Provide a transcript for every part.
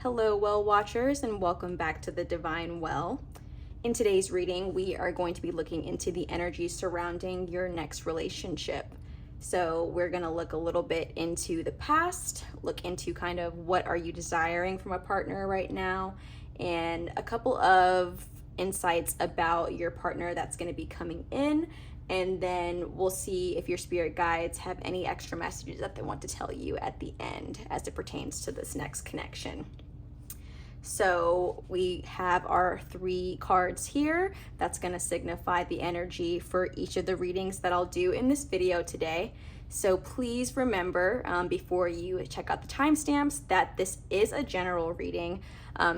Hello, well watchers, and welcome back to the Divine Well. In today's reading, we are going to be looking into the energy surrounding your next relationship. So we're going to look a little bit into the past, look into kind of what are you desiring from a partner right now, and a couple of insights about your partner that's going to be coming in. And then we'll see if your spirit guides have any extra messages that they want to tell you at the end as it pertains to this next connection. So we have our 3 cards here. That's going to signify the energy for each of the readings that I'll do in this video today. So please remember before you check out the timestamps that this is a general reading.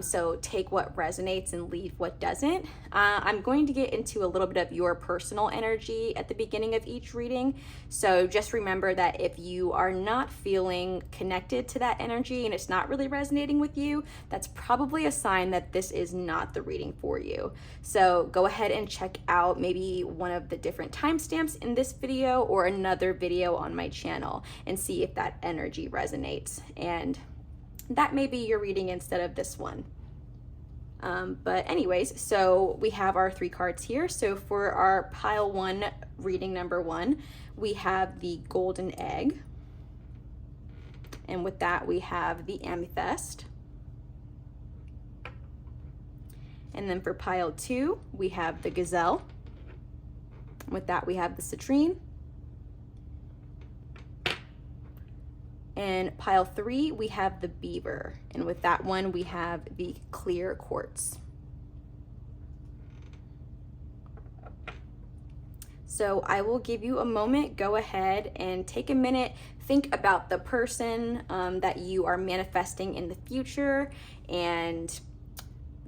So take what resonates and leave what doesn't. I'm going to get into a little bit of your personal energy at the beginning of each reading. So just remember that if you are not feeling connected to that energy and it's not really resonating with you, that's probably a sign that this is not the reading for you. So go ahead and check out maybe one of the different timestamps in this video or another video on my channel and see if that energy resonates. And that may be your reading instead of this one. But anyways, so we have our 3 cards here. So for our pile 1 reading number 1, we have the golden egg. And with that, we have the amethyst. And then for pile 2, we have the gazelle. With that, we have the citrine. And pile 3, we have the beaver. And with that one, we have the clear quartz. So I will give you a moment. Go ahead and take a minute. Think about the person that you are manifesting in the future. And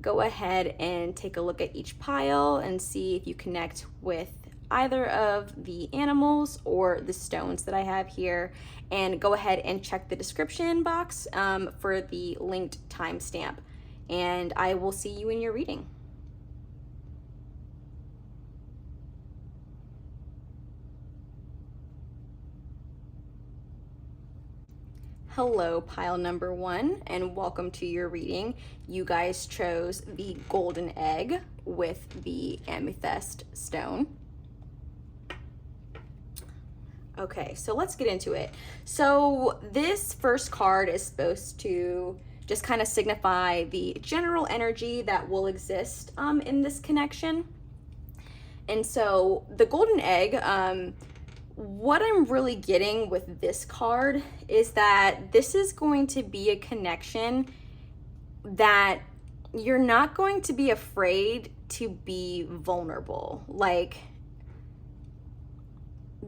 go ahead and take a look at each pile and see if you connect with either of the animals or the stones that I have here, and go ahead and check the description box for the linked timestamp, and I will see you in your reading. Hello, pile number 1, and welcome to your reading. You guys chose the golden egg with the amethyst stone. Okay, so let's get into it. So this first card is supposed to just kind of signify the general energy that will exist in this connection. And so the golden egg, what I'm really getting with this card is that this is going to be a connection that you're not going to be afraid to be vulnerable. Like,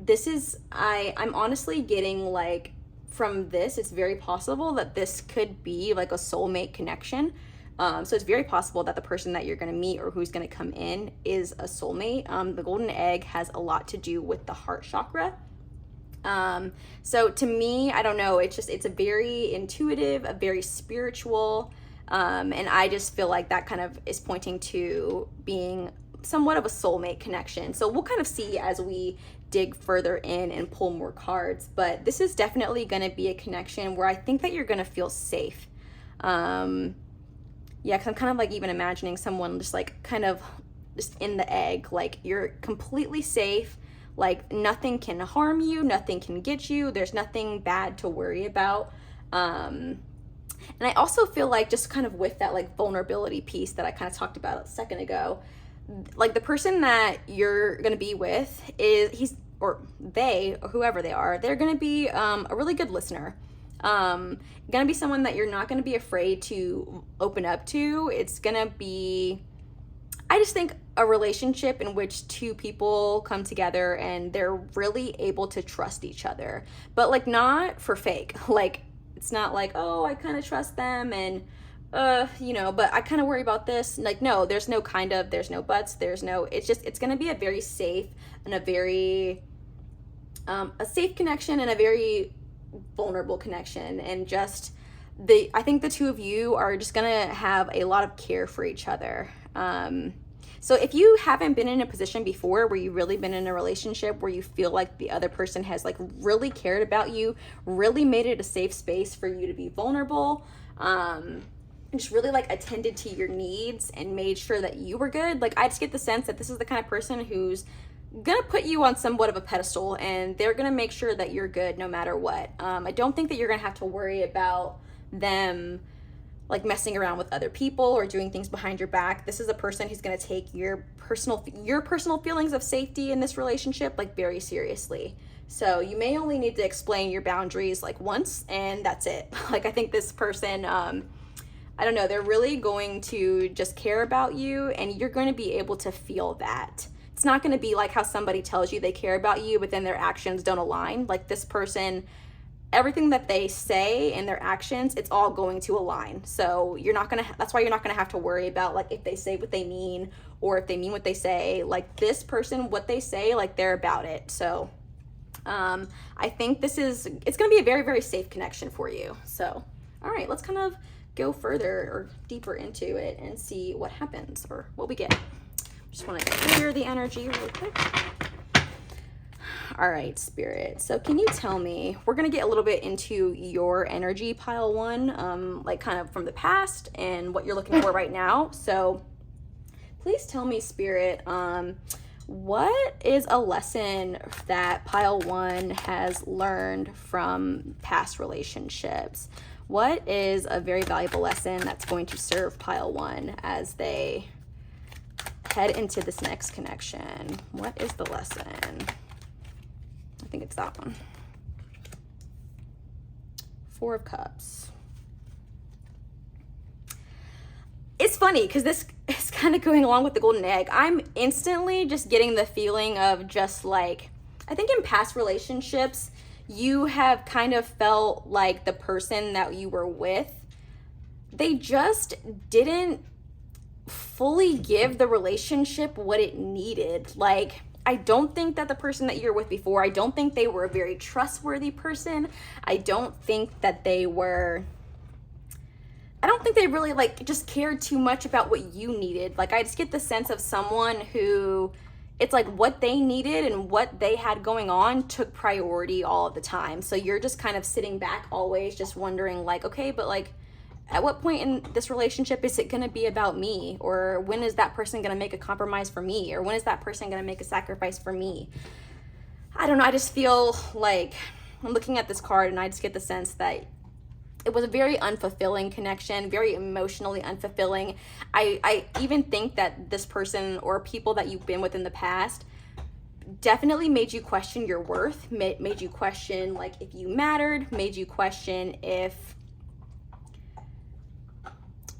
this is, I'm honestly getting like from this, it's very possible that this could be like a soulmate connection. So it's very possible that the person that you're going to meet or who's going to come in is a soulmate. The golden egg has a lot to do with the heart chakra. So to me, I don't know, it's a very intuitive, a very spiritual, and I just feel like that kind of is pointing to being somewhat of a soulmate connection. So we'll kind of see as we dig further in and pull more cards, but this is definitely going to be a connection where I think that you're going to feel safe. Yeah, because I'm kind of like even imagining someone just like kind of just in the egg, like you're completely safe, like nothing can harm you, nothing can get you, there's nothing bad to worry about. And I also feel like just kind of with that like vulnerability piece that I kind of talked about a second ago, like the person that you're going to be with they, or whoever they are, they're going to be a really good listener. Going to be someone that you're not going to be afraid to open up to. It's going to be, I just think, a relationship in which 2 people come together and they're really able to trust each other, but like not for fake. Like it's not like, oh, I kind of trust them and but I kind of worry about this. Like, no, there's no kind of, there's no buts, it's going to be a very safe and a very, a safe connection and a very vulnerable connection. And just I think the 2 of you are just going to have a lot of care for each other. So if you haven't been in a position before where you've really been in a relationship where you feel like the other person has like really cared about you, really made it a safe space for you to be vulnerable, just really like attended to your needs and made sure that you were good. Like I just get the sense that this is the kind of person who's gonna put you on somewhat of a pedestal, and they're gonna make sure that you're good no matter what. I don't think that you're gonna have to worry about them like messing around with other people or doing things behind your back. This is a person who's gonna take your personal feelings of safety in this relationship like very seriously. So you may only need to explain your boundaries like once, and that's it. Like I think this person, I don't know, they're really going to just care about you, and you're going to be able to feel that. It's not going to be like how somebody tells you they care about you, but then their actions don't align. Like this person, everything that they say and their actions, it's all going to align. So you're not going to, that's why you're not going to have to worry about like if they say what they mean or if they mean what they say. Like this person, what they say, like they're about it. So I think it's going to be a very, very safe connection for you. So, all right, let's kind of go further or deeper into it and see what happens or what we get. Just want to clear the energy really quick. All right, Spirit. So can you tell me, we're going to get a little bit into your energy, pile one, like kind of from the past and what you're looking for right now. So please tell me, Spirit, what is a lesson that pile one has learned from past relationships? What is a very valuable lesson that's going to serve pile one as they head into this next connection? What is the lesson? I think it's that one. Four of Cups. It's funny because this is kind of going along with the golden egg. I'm instantly just getting the feeling of just like, I think in past relationships, you have kind of felt like the person that you were with, they just didn't fully give the relationship what it needed. Like, I don't think that the person that you were with before, I don't think they were a very trustworthy person. I don't think they really like just cared too much about what you needed. Like I just get the sense of someone who it's like what they needed and what they had going on took priority all of the time. So you're just kind of sitting back always just wondering like, okay, but like at what point in this relationship is it going to be about me? Or when is that person going to make a compromise for me? Or when is that person going to make a sacrifice for me? I don't know. I just feel like I'm looking at this card and I just get the sense that it was a very unfulfilling connection, very emotionally unfulfilling. I even think that this person or people that you've been with in the past definitely made you question your worth, made you question like if you mattered, made you question if,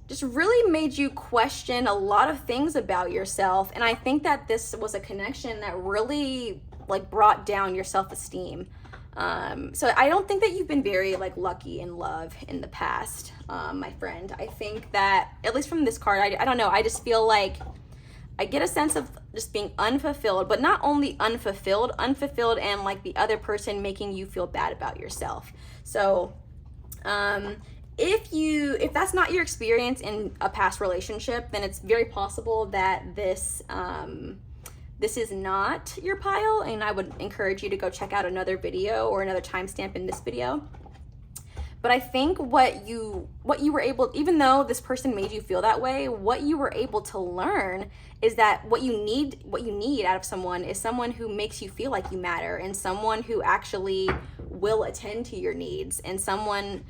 just really made you question a lot of things about yourself. And I think that this was a connection that really like brought down your self-esteem. So I don't think that you've been very like lucky in love in the past, my friend. I think that at least from this card, I don't know. I just feel like I get a sense of just being unfulfilled, but not only unfulfilled and like the other person making you feel bad about yourself. So, if that's not your experience in a past relationship, then it's very possible that this is not your pile, and I would encourage you to go check out another video or another timestamp in this video. But I think what you were able, even though this person made you feel that way, what you were able to learn is that what you need out of someone is someone who makes you feel like you matter, and someone who actually will attend to your needs, and someone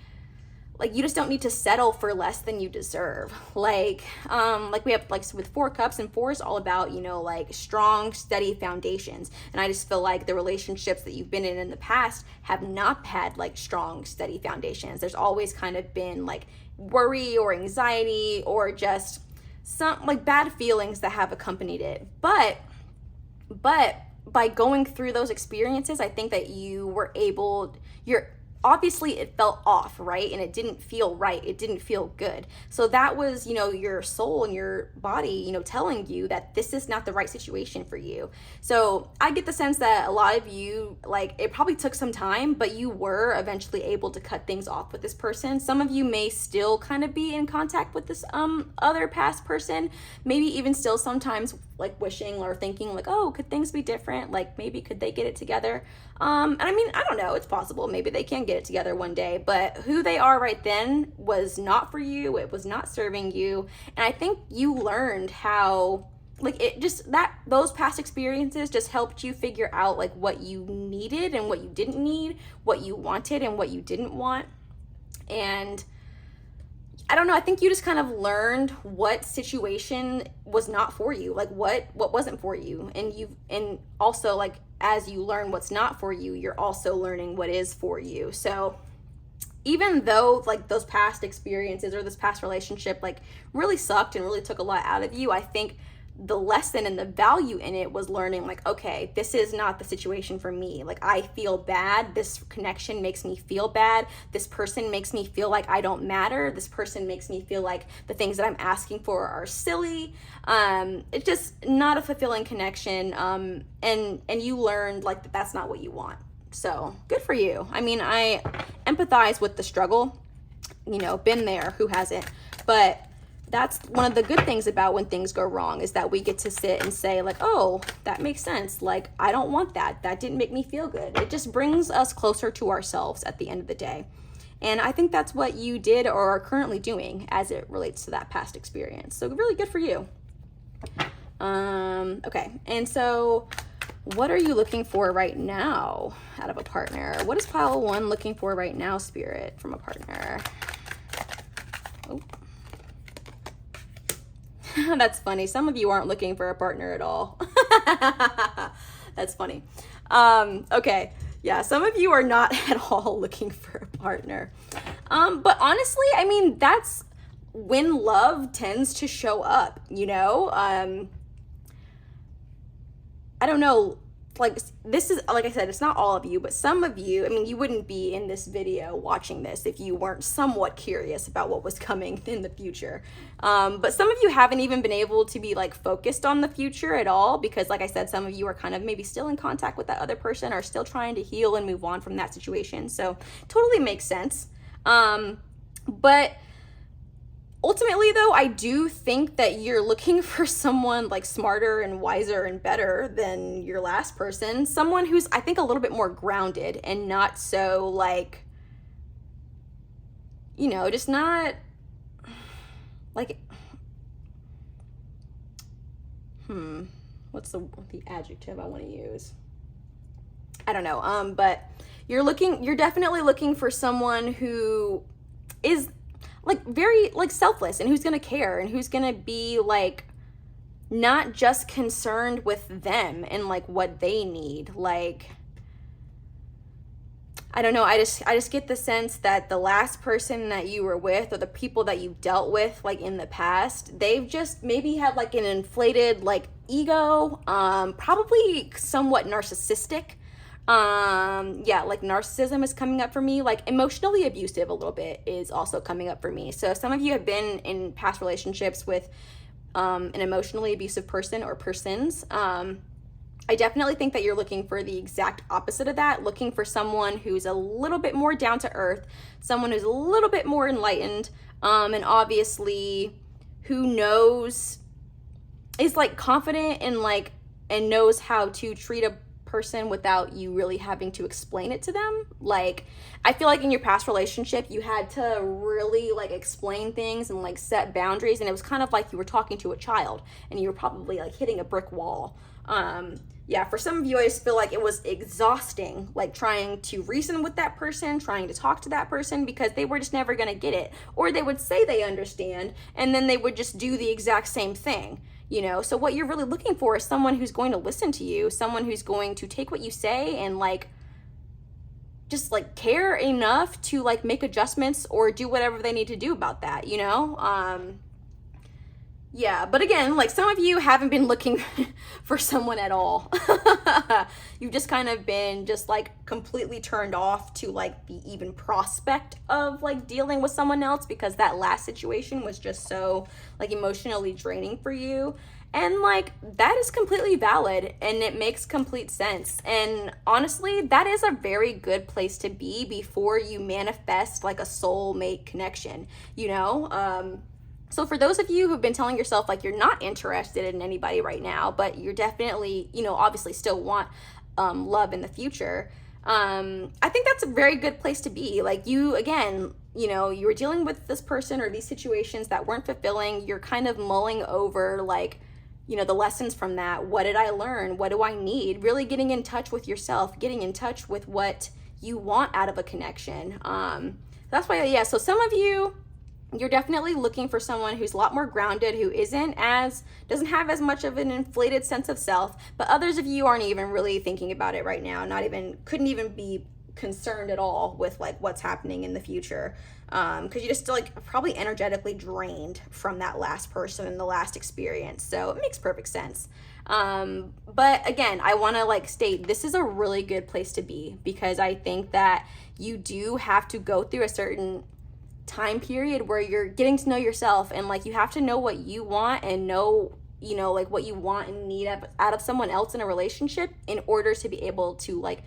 like you just don't need to settle for less than you deserve. Like we have like with 4 cups, and 4 is all about, you know, like strong, steady foundations. And I just feel like the relationships that you've been in the past have not had like strong, steady foundations. There's always kind of been like worry or anxiety or just some like bad feelings that have accompanied it. But by going through those experiences, I think that obviously it felt off, right? And it didn't feel right. It didn't feel good. So that was, you know, your soul and your body, you know, telling you that this is not the right situation for you. So I get the sense that a lot of you, like, it probably took some time, but you were eventually able to cut things off with this person. Some of you may still kind of be in contact with this other past person, maybe even still sometimes like wishing or thinking like, oh, could things be different? Like maybe could they get it together? And I mean, I don't know, it's possible. Maybe they can get it together one day. But who they are right then was not for you. It was not serving you. And I think you learned how, like, it just, that those past experiences just helped you figure out like what you needed and what you didn't need, what you wanted and what you didn't want. And I don't know, I think you just kind of learned what situation was not for you, like what wasn't for you. And also, like, as you learn what's not for you, you're also learning what is for you. So even though like those past experiences or this past relationship like really sucked and really took a lot out of you, I think the lesson and the value in it was learning like, okay, this is not the situation for me. Like, I feel bad. This connection makes me feel bad. This person makes me feel like I don't matter. This person makes me feel like the things that I'm asking for are silly. It's just not a fulfilling connection. And you learned like that that's not what you want. So good for you. I mean, I empathize with the struggle, you know, been there, who hasn't? But that's one of the good things about when things go wrong, is that we get to sit and say like, oh, that makes sense. Like, I don't want that. That didn't make me feel good. It just brings us closer to ourselves at the end of the day. And I think that's what you did or are currently doing as it relates to that past experience. So really good for you. Okay. And so what are you looking for right now out of a partner? What is pile 1 looking for right now, Spirit, from a partner? Oh. That's funny. Some of you aren't looking for a partner at all. That's funny. Okay. Yeah, some of you are not at all looking for a partner. But honestly, I mean, that's when love tends to show up, you know? I don't know. Like, this is, like I said, it's not all of you, but some of you, I mean, you wouldn't be in this video watching this if you weren't somewhat curious about what was coming in the future. But some of you haven't even been able to be like focused on the future at all, because like I said, some of you are kind of maybe still in contact with that other person or still trying to heal and move on from that situation. So totally makes sense. But ultimately, though, I do think that you're looking for someone like smarter and wiser and better than your last person. Someone who's, I think, a little bit more grounded and not so like, you know, just not like, what's the adjective I want to use? I don't know. But you're definitely looking for someone who is like very like selfless and who's gonna care and who's gonna be like not just concerned with them and like what they need. Like, I don't know, I just get the sense that the last person that you were with or the people that you've dealt with like in the past, they've just maybe had like an inflated like ego, probably somewhat narcissistic. Yeah, like narcissism is coming up for me. Like emotionally abusive a little bit is also coming up for me. So some of you have been in past relationships with an emotionally abusive person or persons. I definitely think that you're looking for the exact opposite of that, looking for someone who's a little bit more down to earth, someone who's a little bit more enlightened, and obviously who knows, is like confident and like, and knows how to treat a person without you really having to explain it to them. Like, I feel like in your past relationship you had to really like explain things and like set boundaries, and it was kind of like you were talking to a child and you were probably like hitting a brick wall. Yeah, for some of you I just feel like it was exhausting, like trying to reason with that person, trying to talk to that person, because they were just never gonna get it, or they would say they understand and then they would just do the exact same thing. You know, so what you're really looking for is someone who's going to listen to you, someone who's going to take what you say and like just like care enough to like make adjustments or do whatever they need to do about that, you know? Yeah, but again, like some of you haven't been looking for someone at all. You've just kind of been just like completely turned off to like the even prospect of like dealing with someone else, because that last situation was just so like emotionally draining for you. And like that is completely valid and it makes complete sense. And honestly, that is a very good place to be before you manifest like a soulmate connection, you know? So for those of you who've been telling yourself like you're not interested in anybody right now, but you're definitely, you know, obviously still want love in the future, I think that's a very good place to be. Like, you, again, you know, you were dealing with this person or these situations that weren't fulfilling. You're kind of mulling over, like, you know, the lessons from that. What did I learn? What do I need? Really getting in touch with yourself, getting in touch with what you want out of a connection. That's why, yeah, so some of you, you're definitely looking for someone who's a lot more grounded, who doesn't have as much of an inflated sense of self, but others of you aren't even really thinking about it right now, couldn't even be concerned at all with like what's happening in the future, because you just like probably energetically drained from that last person and the last experience. So it makes perfect sense. But again, I want to like state, this is a really good place to be, because I think that you do have to go through a certain time period where you're getting to know yourself, and like you have to know what you want and know, you know, like what you want and need out of someone else in a relationship in order to be able to like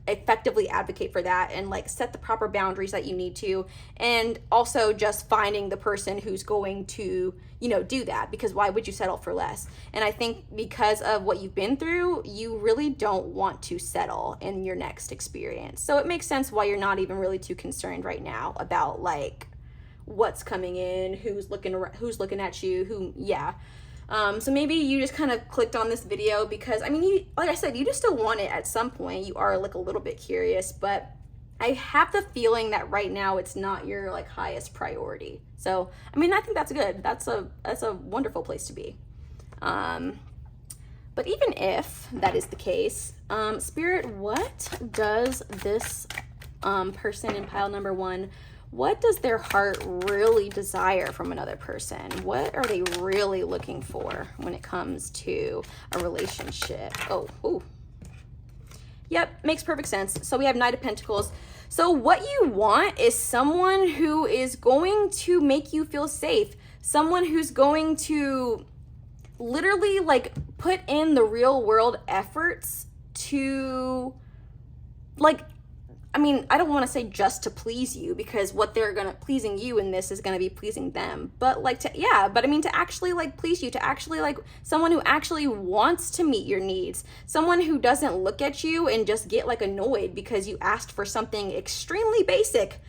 effectively advocate for that and like set the proper boundaries that you need to, and also just finding the person who's going to, you know, do that, because why would you settle for less? And I think because of what you've been through, you really don't want to settle in your next experience. So it makes sense why you're not even really too concerned right now about like what's coming in, who's looking at you, so maybe you just kind of clicked on this video because, I mean, like I said, you just still want it at some point. You are like a little bit curious, but I have the feeling that right now it's not your like highest priority. So, I mean, I think that's good. That's a wonderful place to be. But even if that is the case, Spirit, what does this person in pile number 1, what does their heart really desire from another person? What are they really looking for when it comes to a relationship? Oh. Yep, makes perfect sense. So we have Knight of Pentacles. So what you want is someone who is going to make you feel safe. Someone who's going to literally like put in the real world efforts to like, I mean, I don't want to say just to please you, because what pleasing you in this is going to be pleasing them. But like to actually like please you, to actually like someone who actually wants to meet your needs. Someone who doesn't look at you and just get like annoyed because you asked for something extremely basic.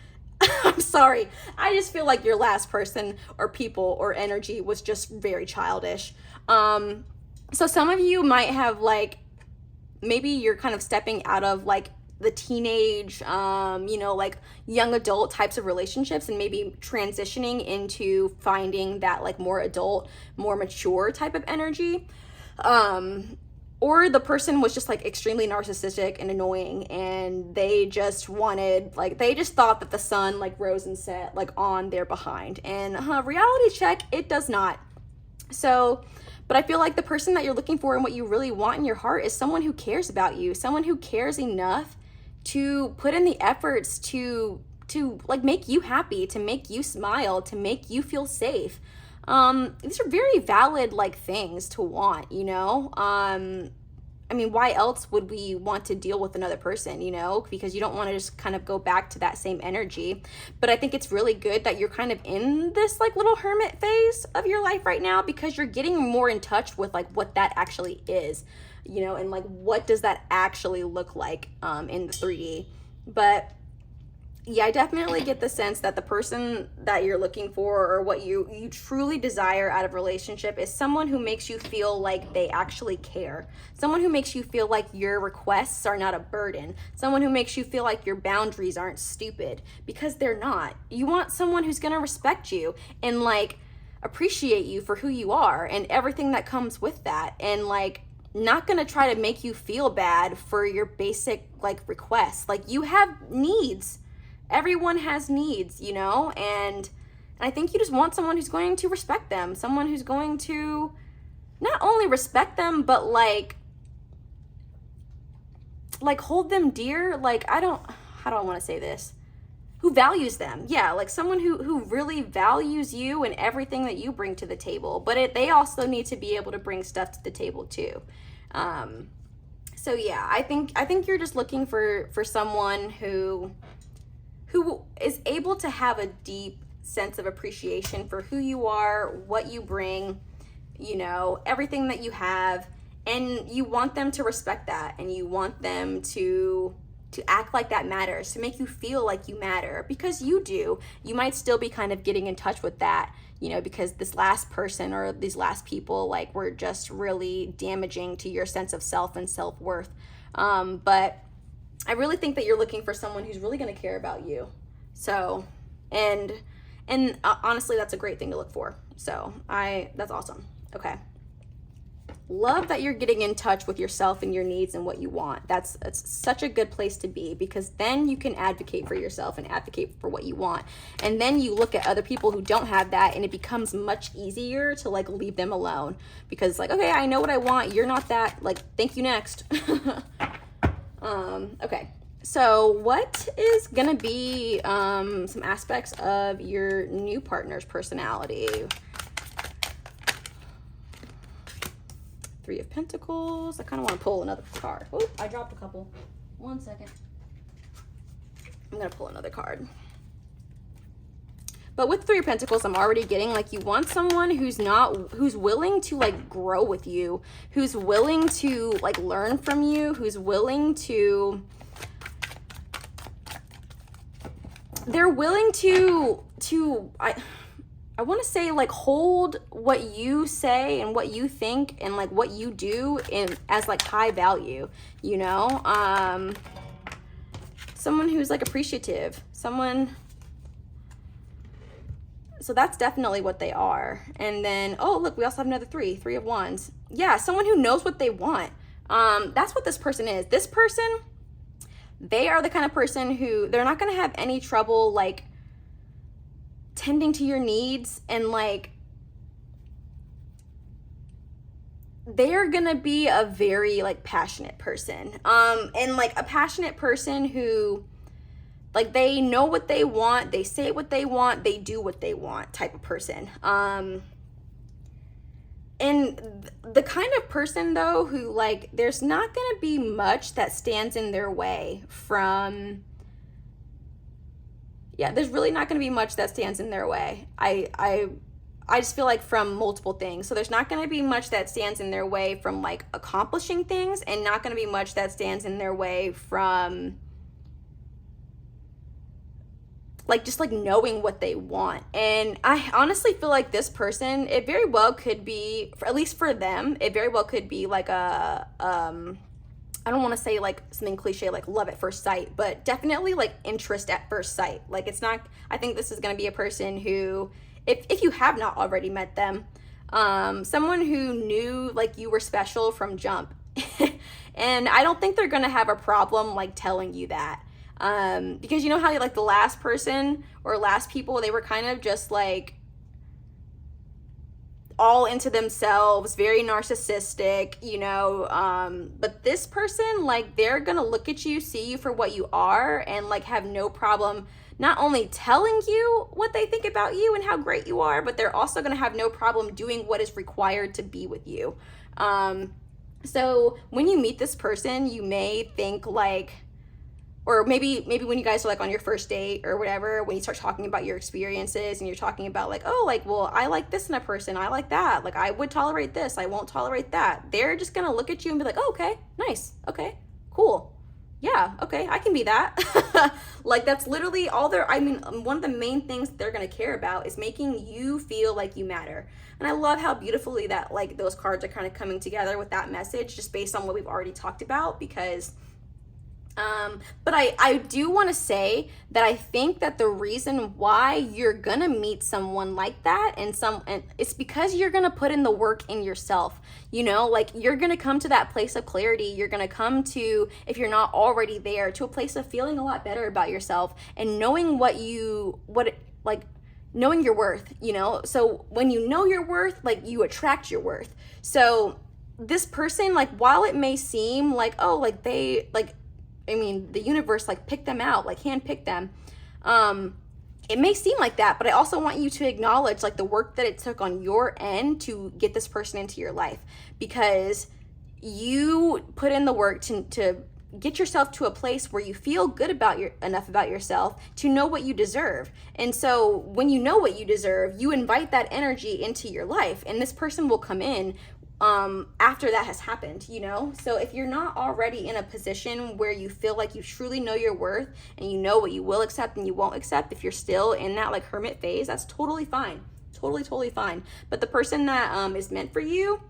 I'm sorry. I just feel like your last person or people or energy was just very childish. So some of you might have like, maybe you're kind of stepping out of like the teenage, like young adult types of relationships and maybe transitioning into finding that like more adult, more mature type of energy. Or the person was just like extremely narcissistic and annoying, and they just thought that the sun like rose and set like on their behind, and reality check, it does not. So, but I feel like the person that you're looking for and what you really want in your heart is someone who cares about you, someone who cares enough to put in the efforts to like make you happy, to make you smile, to make you feel safe. These are very valid like things to want, you know? I mean, why else would we want to deal with another person, you know? Because you don't want to just kind of go back to that same energy. But I think it's really good that you're kind of in this like little hermit phase of your life right now, because you're getting more in touch with like what that actually is, you know, and like what does that actually look like in the 3D. But yeah, I definitely get the sense that the person that you're looking for, or what you truly desire out of a relationship, is someone who makes you feel like they actually care. Someone who makes you feel like your requests are not a burden. Someone who makes you feel like your boundaries aren't stupid, because they're not. You want someone who's going to respect you and like appreciate you for who you are and everything that comes with that, and like not going to try to make you feel bad for your basic like requests. Like, you have needs. Everyone has needs, you know, and I think you just want someone who's going to respect them, someone who's going to not only respect them, but like hold them dear. Like, how do I want to say this? Who values them. Yeah, like someone who really values you and everything that you bring to the table, but they also need to be able to bring stuff to the table too. So yeah, I think you're just looking for someone who is able to have a deep sense of appreciation for who you are, what you bring, you know, everything that you have, And you want them to respect that, and you want them to act like that matters, to make you feel like you matter, because you do. You might still be kind of getting in touch with that, you know, because this last person or these last people like were just really damaging to your sense of self and self-worth. But I really think that you're looking for someone who's really going to care about you. So, and honestly, that's a great thing to look for. So that's awesome. Okay. Love that you're getting in touch with yourself and your needs and what you want. That's such a good place to be, because then you can advocate for yourself and advocate for what you want. And then you look at other people who don't have that, and it becomes much easier to like leave them alone, because like, okay, I know what I want. You're not that, like, thank you, next. Okay. So what is gonna be some aspects of your new partner's personality? Three of Pentacles. I kind of want to pull another card. Oh, I dropped a couple. 1 second. I'm going to pull another card. But with Three of Pentacles, I'm already getting like you want someone who's willing to like grow with you, who's willing to like learn from you, who's willing to, they're willing to I want to say like hold what you say and what you think and like what you do in as like high value, you know? Someone who's like appreciative, someone. So that's definitely what they are. And then, oh, look, we also have another Three of Wands. Yeah, someone who knows what they want. That's what this person is. This person, they are the kind of person who they're not going to have any trouble like tending to your needs, and like they're gonna be a very like passionate person, and like a passionate person who like they know what they want, they say what they want, they do what they want type of person. And the kind of person though who like there's not gonna be much that stands in their way from, yeah, there's really not going to be much that stands in their way. I just feel like from multiple things. So there's not going to be much that stands in their way from like accomplishing things, and not going to be much that stands in their way from like just like knowing what they want. And I honestly feel like this person, it very well could be, at least for them, it very well could be like a I don't want to say like something cliche like love at first sight, but definitely like interest at first sight. Like it's not, I think this is going to be a person who, if you have not already met them, someone who knew like you were special from jump. And I don't think they're going to have a problem like telling you that. Because you know how like the last person or last people, they were kind of just like all into themselves, very narcissistic, you know, but this person, like, they're gonna look at you, see you for what you are, and like have no problem not only telling you what they think about you and how great you are, but they're also gonna have no problem doing what is required to be with you. So when you meet this person, you may think like, or maybe when you guys are like on your first date or whatever, when you start talking about your experiences and you're talking about like, oh, like, well, I like this in a person, I like that, like I would tolerate this, I won't tolerate that. They're just gonna look at you and be like, oh, okay, nice, okay, cool, yeah, okay, I can be that. Like that's literally all one of the main things they're gonna care about is making you feel like you matter. And I love how beautifully that like those cards are kind of coming together with that message, just based on what we've already talked about, because but I do want to say that I think that the reason why you're gonna meet someone like that and it's because you're gonna put in the work in yourself, you know, like you're gonna come to that place of clarity. You're gonna come to, if you're not already there, to a place of feeling a lot better about yourself and knowing knowing your worth, you know. So when you know your worth, like you attract your worth. So this person, like while it may seem like, oh, like they like, I mean, the universe like picked them out, like handpicked them. It may seem like that, but I also want you to acknowledge like the work that it took on your end to get this person into your life, because you put in the work to get yourself to a place where you feel good enough about yourself to know what you deserve. And so when you know what you deserve, you invite that energy into your life, and this person will come in after that has happened, you know? So if you're not already in a position where you feel like you truly know your worth and you know what you will accept and you won't accept, if you're still in that like hermit phase, that's totally fine. Totally fine. But the person that is meant for you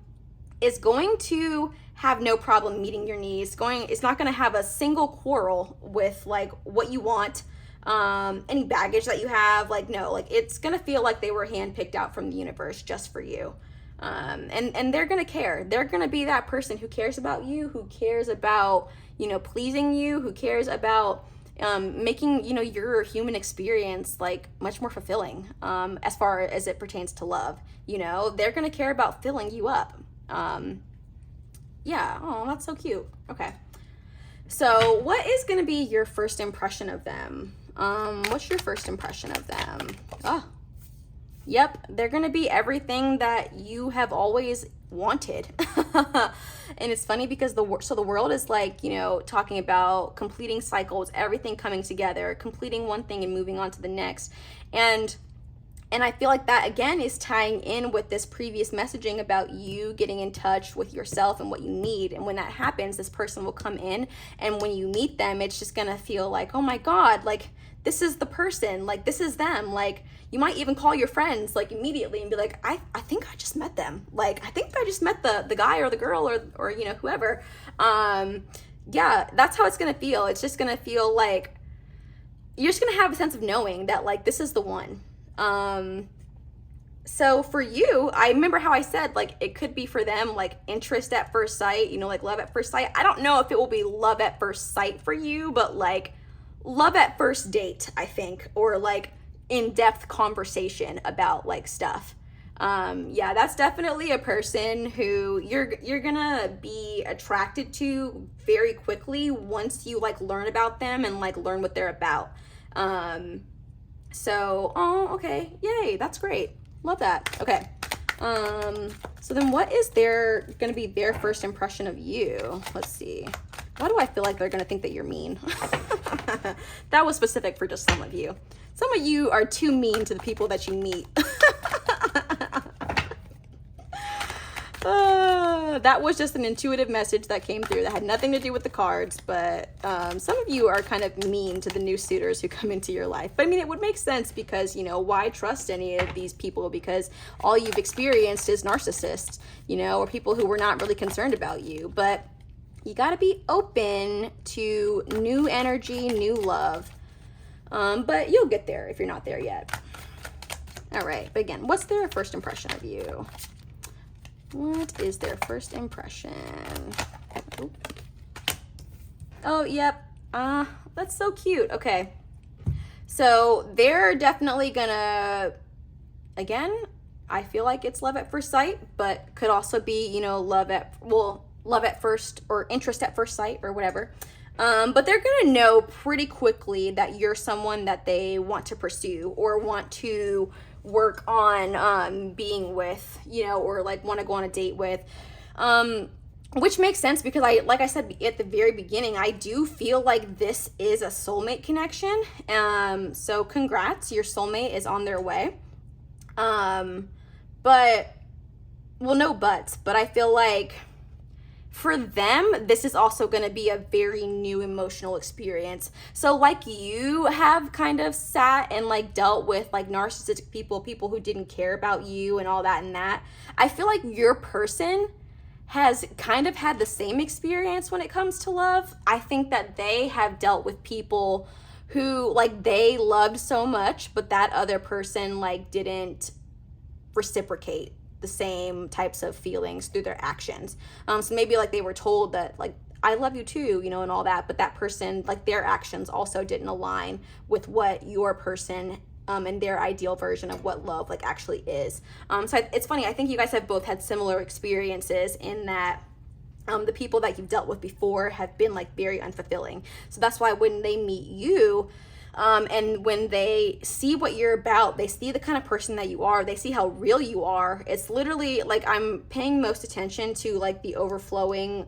is going to have no problem meeting your needs. It's not going to have a single quarrel with like what you want, any baggage that you have. Like, no, like it's going to feel like they were handpicked out from the universe just for you. And they're going to care. They're going to be that person who cares about you, who cares about, you know, pleasing you, who cares about making, you know, your human experience like much more fulfilling, as far as it pertains to love. You know, they're going to care about filling you up. Yeah. Oh, that's so cute. Okay. So what is going to be your first impression of them? What's your first impression of them? Oh, yep. They're going to be everything that you have always wanted. And it's funny because the world is like, you know, talking about completing cycles, everything coming together, completing one thing and moving on to the next. And I feel like that, again, is tying in with this previous messaging about you getting in touch with yourself and what you need. And when that happens, this person will come in. And when you meet them, it's just going to feel like, oh my God, like, this is the person. Like, this is them. Like, you might even call your friends, like, immediately and be like, I think I just met them. Like, I think I just met the guy or the girl or you know, whoever. Yeah, that's how it's going to feel. It's just going to feel like you're just going to have a sense of knowing that, like, this is the one. So for you, I remember how I said, like, it could be for them, like, interest at first sight, you know, like love at first sight. I don't know if it will be love at first sight for you, but like love at first date, I think, or like in-depth conversation about like stuff. Yeah, that's definitely a person who you're gonna be attracted to very quickly once you like learn about them and like learn what they're about. So, oh, okay. Yay. That's great. Love that. Okay. So then what is going to be their first impression of you? Let's see. Why do I feel like they're going to think that you're mean? That was specific for just some of you. Some of you are too mean to the people that you meet. That was just an intuitive message that came through that had nothing to do with the cards, but some of you are kind of mean to the new suitors who come into your life. But I mean, it would make sense because, you know, why trust any of these people? Because all you've experienced is narcissists, you know, or people who were not really concerned about you. But you got to be open to new energy, new love. But you'll get there if you're not there yet. All right. But again, what's their first impression of you? What is their first impression? Oh, yep. That's so cute. Okay. So they're definitely gonna, again, I feel like it's love at first sight, but could also be, you know, love at first or interest at first sight or whatever. But they're gonna know pretty quickly that you're someone that they want to pursue or want to work on being with, you know, or like want to go on a date with, which makes sense because like I said at the very beginning, I do feel like this is a soulmate connection. So congrats, your soulmate is on their way. But, well, no buts, but I feel like for them, this is also going to be a very new emotional experience. So like you have kind of sat and like dealt with like narcissistic people who didn't care about you and all that and that, I feel like your person has kind of had the same experience when it comes to love. I think that they have dealt with people who like they loved so much, but that other person like didn't reciprocate the same types of feelings through their actions. So maybe like they were told that like, I love you too, you know, and all that, but that person, like their actions also didn't align with what your person and their ideal version of what love like actually is. So it's funny, I think you guys have both had similar experiences in that the people that you've dealt with before have been like very unfulfilling. So that's why when they meet you, and when they see what you're about, they see the kind of person that you are, they see how real you are. It's literally like I'm paying most attention to like the overflowing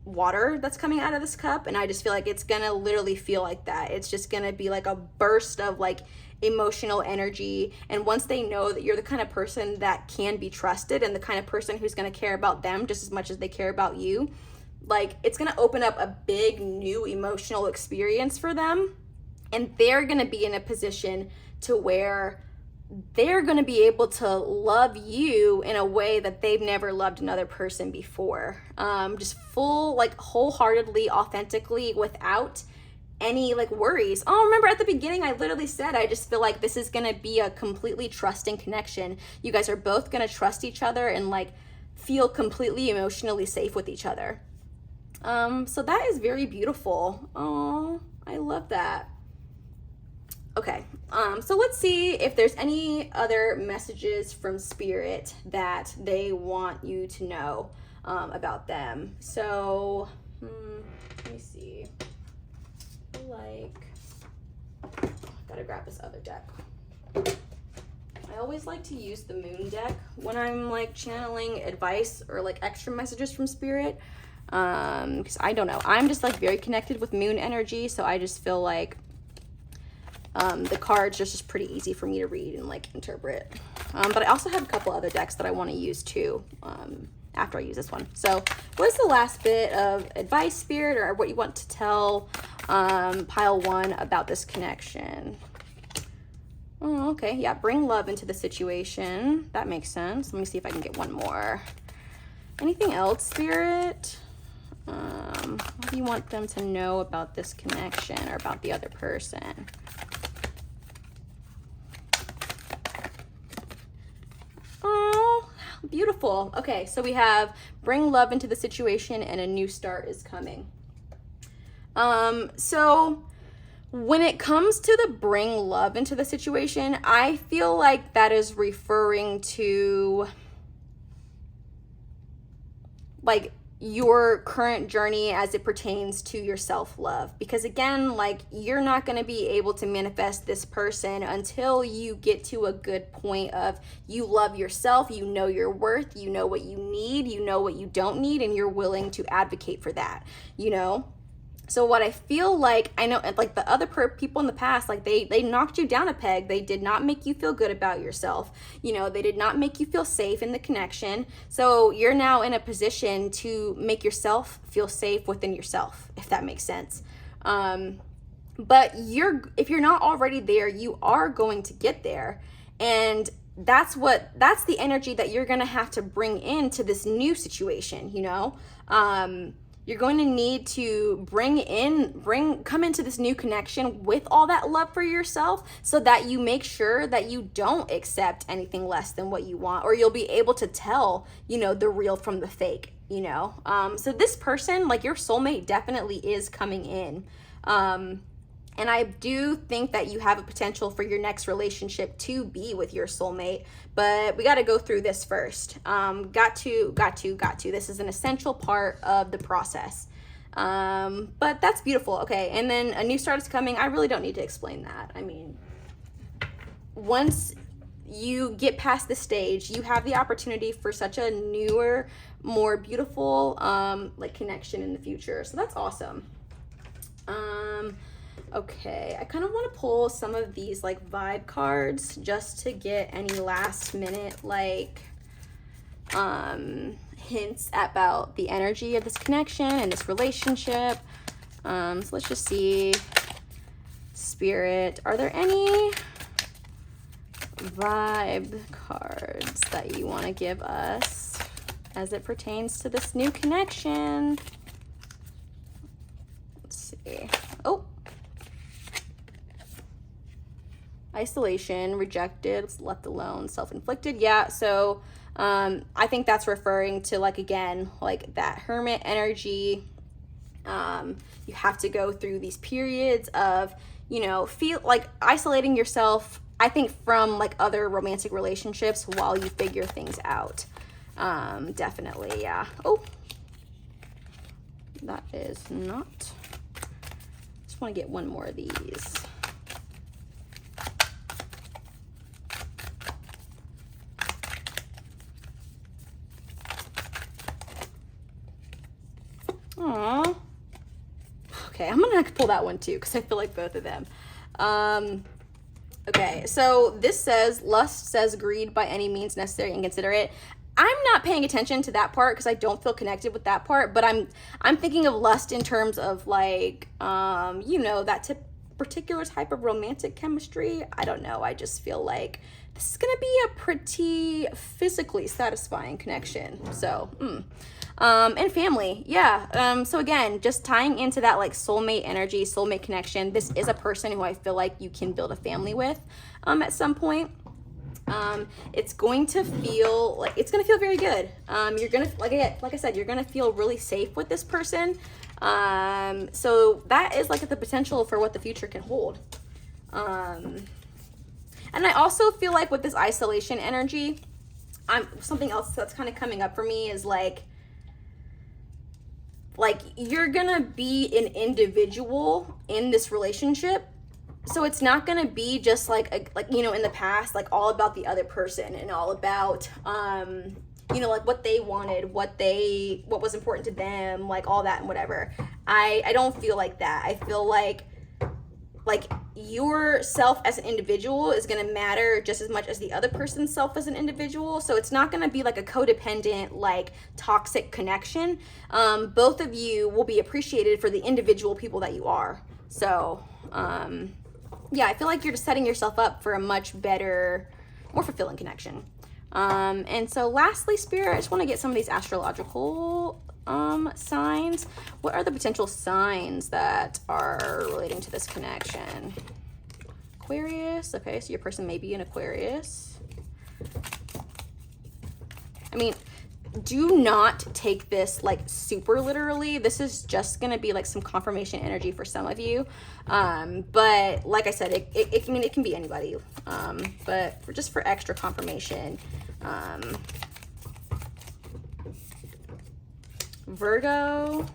water that's coming out of this cup, and I just feel like it's gonna literally feel like that. It's just gonna be like a burst of like emotional energy, and once they know that you're the kind of person that can be trusted and the kind of person who's going to care about them just as much as they care about you, like, it's going to open up a big new emotional experience for them, and they're going to be in a position to where they're going to be able to love you in a way that they've never loved another person before. Just full, like, wholeheartedly, authentically, without any like worries. Oh, remember at the beginning, I literally said, I just feel like this is going to be a completely trusting connection. You guys are both going to trust each other and like feel completely emotionally safe with each other. So that is very beautiful. Oh, I love that. Okay, so let's see if there's any other messages from Spirit that they want you to know about them. So, let me see. Like, gotta grab this other deck. I always like to use the moon deck when I'm like channeling advice or like extra messages from Spirit, because I don't know, I'm just like very connected with moon energy, so I just feel like the cards are just pretty easy for me to read and like interpret. But I also have a couple other decks that I want to use too after I use this one. So what's the last bit of advice, Spirit, or what you want to tell pile 1 about this connection? Oh, okay. Yeah, bring love into the situation. That makes sense. Let me see if I can get one more. Anything else, Spirit? What do you want them to know about this connection or about the other person? Oh, beautiful. Okay, so we have bring love into the situation and a new start is coming. So when it comes to the bring love into the situation, I feel like that is referring to like your current journey as it pertains to your self-love, because again, like, you're not going to be able to manifest this person until you get to a good point of you love yourself, you know your worth, you know what you need, you know what you don't need, and you're willing to advocate for that, you know? So what I feel like, I know like the other people in the past, like they knocked you down a peg. They did not make you feel good about yourself. You know, they did not make you feel safe in the connection. So you're now in a position to make yourself feel safe within yourself, if that makes sense. But if you're not already there, you are going to get there. And that's the energy that you're going to have to bring into this new situation, you know? You're going to need to come into this new connection with all that love for yourself, so that you make sure that you don't accept anything less than what you want, or you'll be able to tell, you know, the real from the fake, you know? So this person, like your soulmate, definitely is coming in. And I do think that you have a potential for your next relationship to be with your soulmate, but we got to go through this first. Got to. This is an essential part of the process. But that's beautiful. Okay. And then a new start is coming. I really don't need to explain that. I mean, once you get past the stage, you have the opportunity for such a newer, more beautiful, like connection in the future. So that's awesome. Okay, I kind of want to pull some of these like vibe cards just to get any last minute like hints about the energy of this connection and this relationship. So let's just see, Spirit, are there any vibe cards that you want to give us as it pertains to this new connection? Let's see. Oh, isolation, rejected, left alone, self-inflicted. Yeah, so I think that's referring to, like, again, like that hermit energy. You have to go through these periods of, you know, feel like isolating yourself, I think, from like other romantic relationships while you figure things out. Definitely, yeah. Oh, that is not. Just want to get one more of these. Aww. Okay, I'm gonna pull that one too, because I feel like both of them. Okay, so this says, lust says greed by any means necessary and considerate. I'm not paying attention to that part because I don't feel connected with that part, but I'm thinking of lust in terms of like, you know, that particular type of romantic chemistry. I don't know. I just feel like this is gonna be a pretty physically satisfying connection. So, and family, yeah. So again, just tying into that like soulmate energy, soulmate connection. This is a person who I feel like you can build a family with, at some point. It's going to feel like it's gonna feel very good. You're gonna like I said, you're gonna feel really safe with this person. So that is like the potential for what the future can hold. And I also feel like with this isolation energy, something else that's kind of coming up for me is like you're gonna be an individual in this relationship. So it's not gonna be just like you know, in the past, like all about the other person and all about you know, like what they wanted, what was important to them, like all that and whatever. I don't feel like that. I feel like yourself as an individual is going to matter just as much as the other person's self as an individual. So it's not going to be like a codependent, like toxic connection. Both of you will be appreciated for the individual people that you are. So yeah, I feel like you're just setting yourself up for a much better, more fulfilling connection. And so lastly, Spirit, I just want to get some of these astrological signs. What are the potential signs that are relating to this connection? Aquarius. Okay, so your person may be an Aquarius. I mean, do not take this like super literally. This is just gonna be like some confirmation energy for some of you, but like I said, I mean, it can be anybody, but just for extra confirmation, Virgo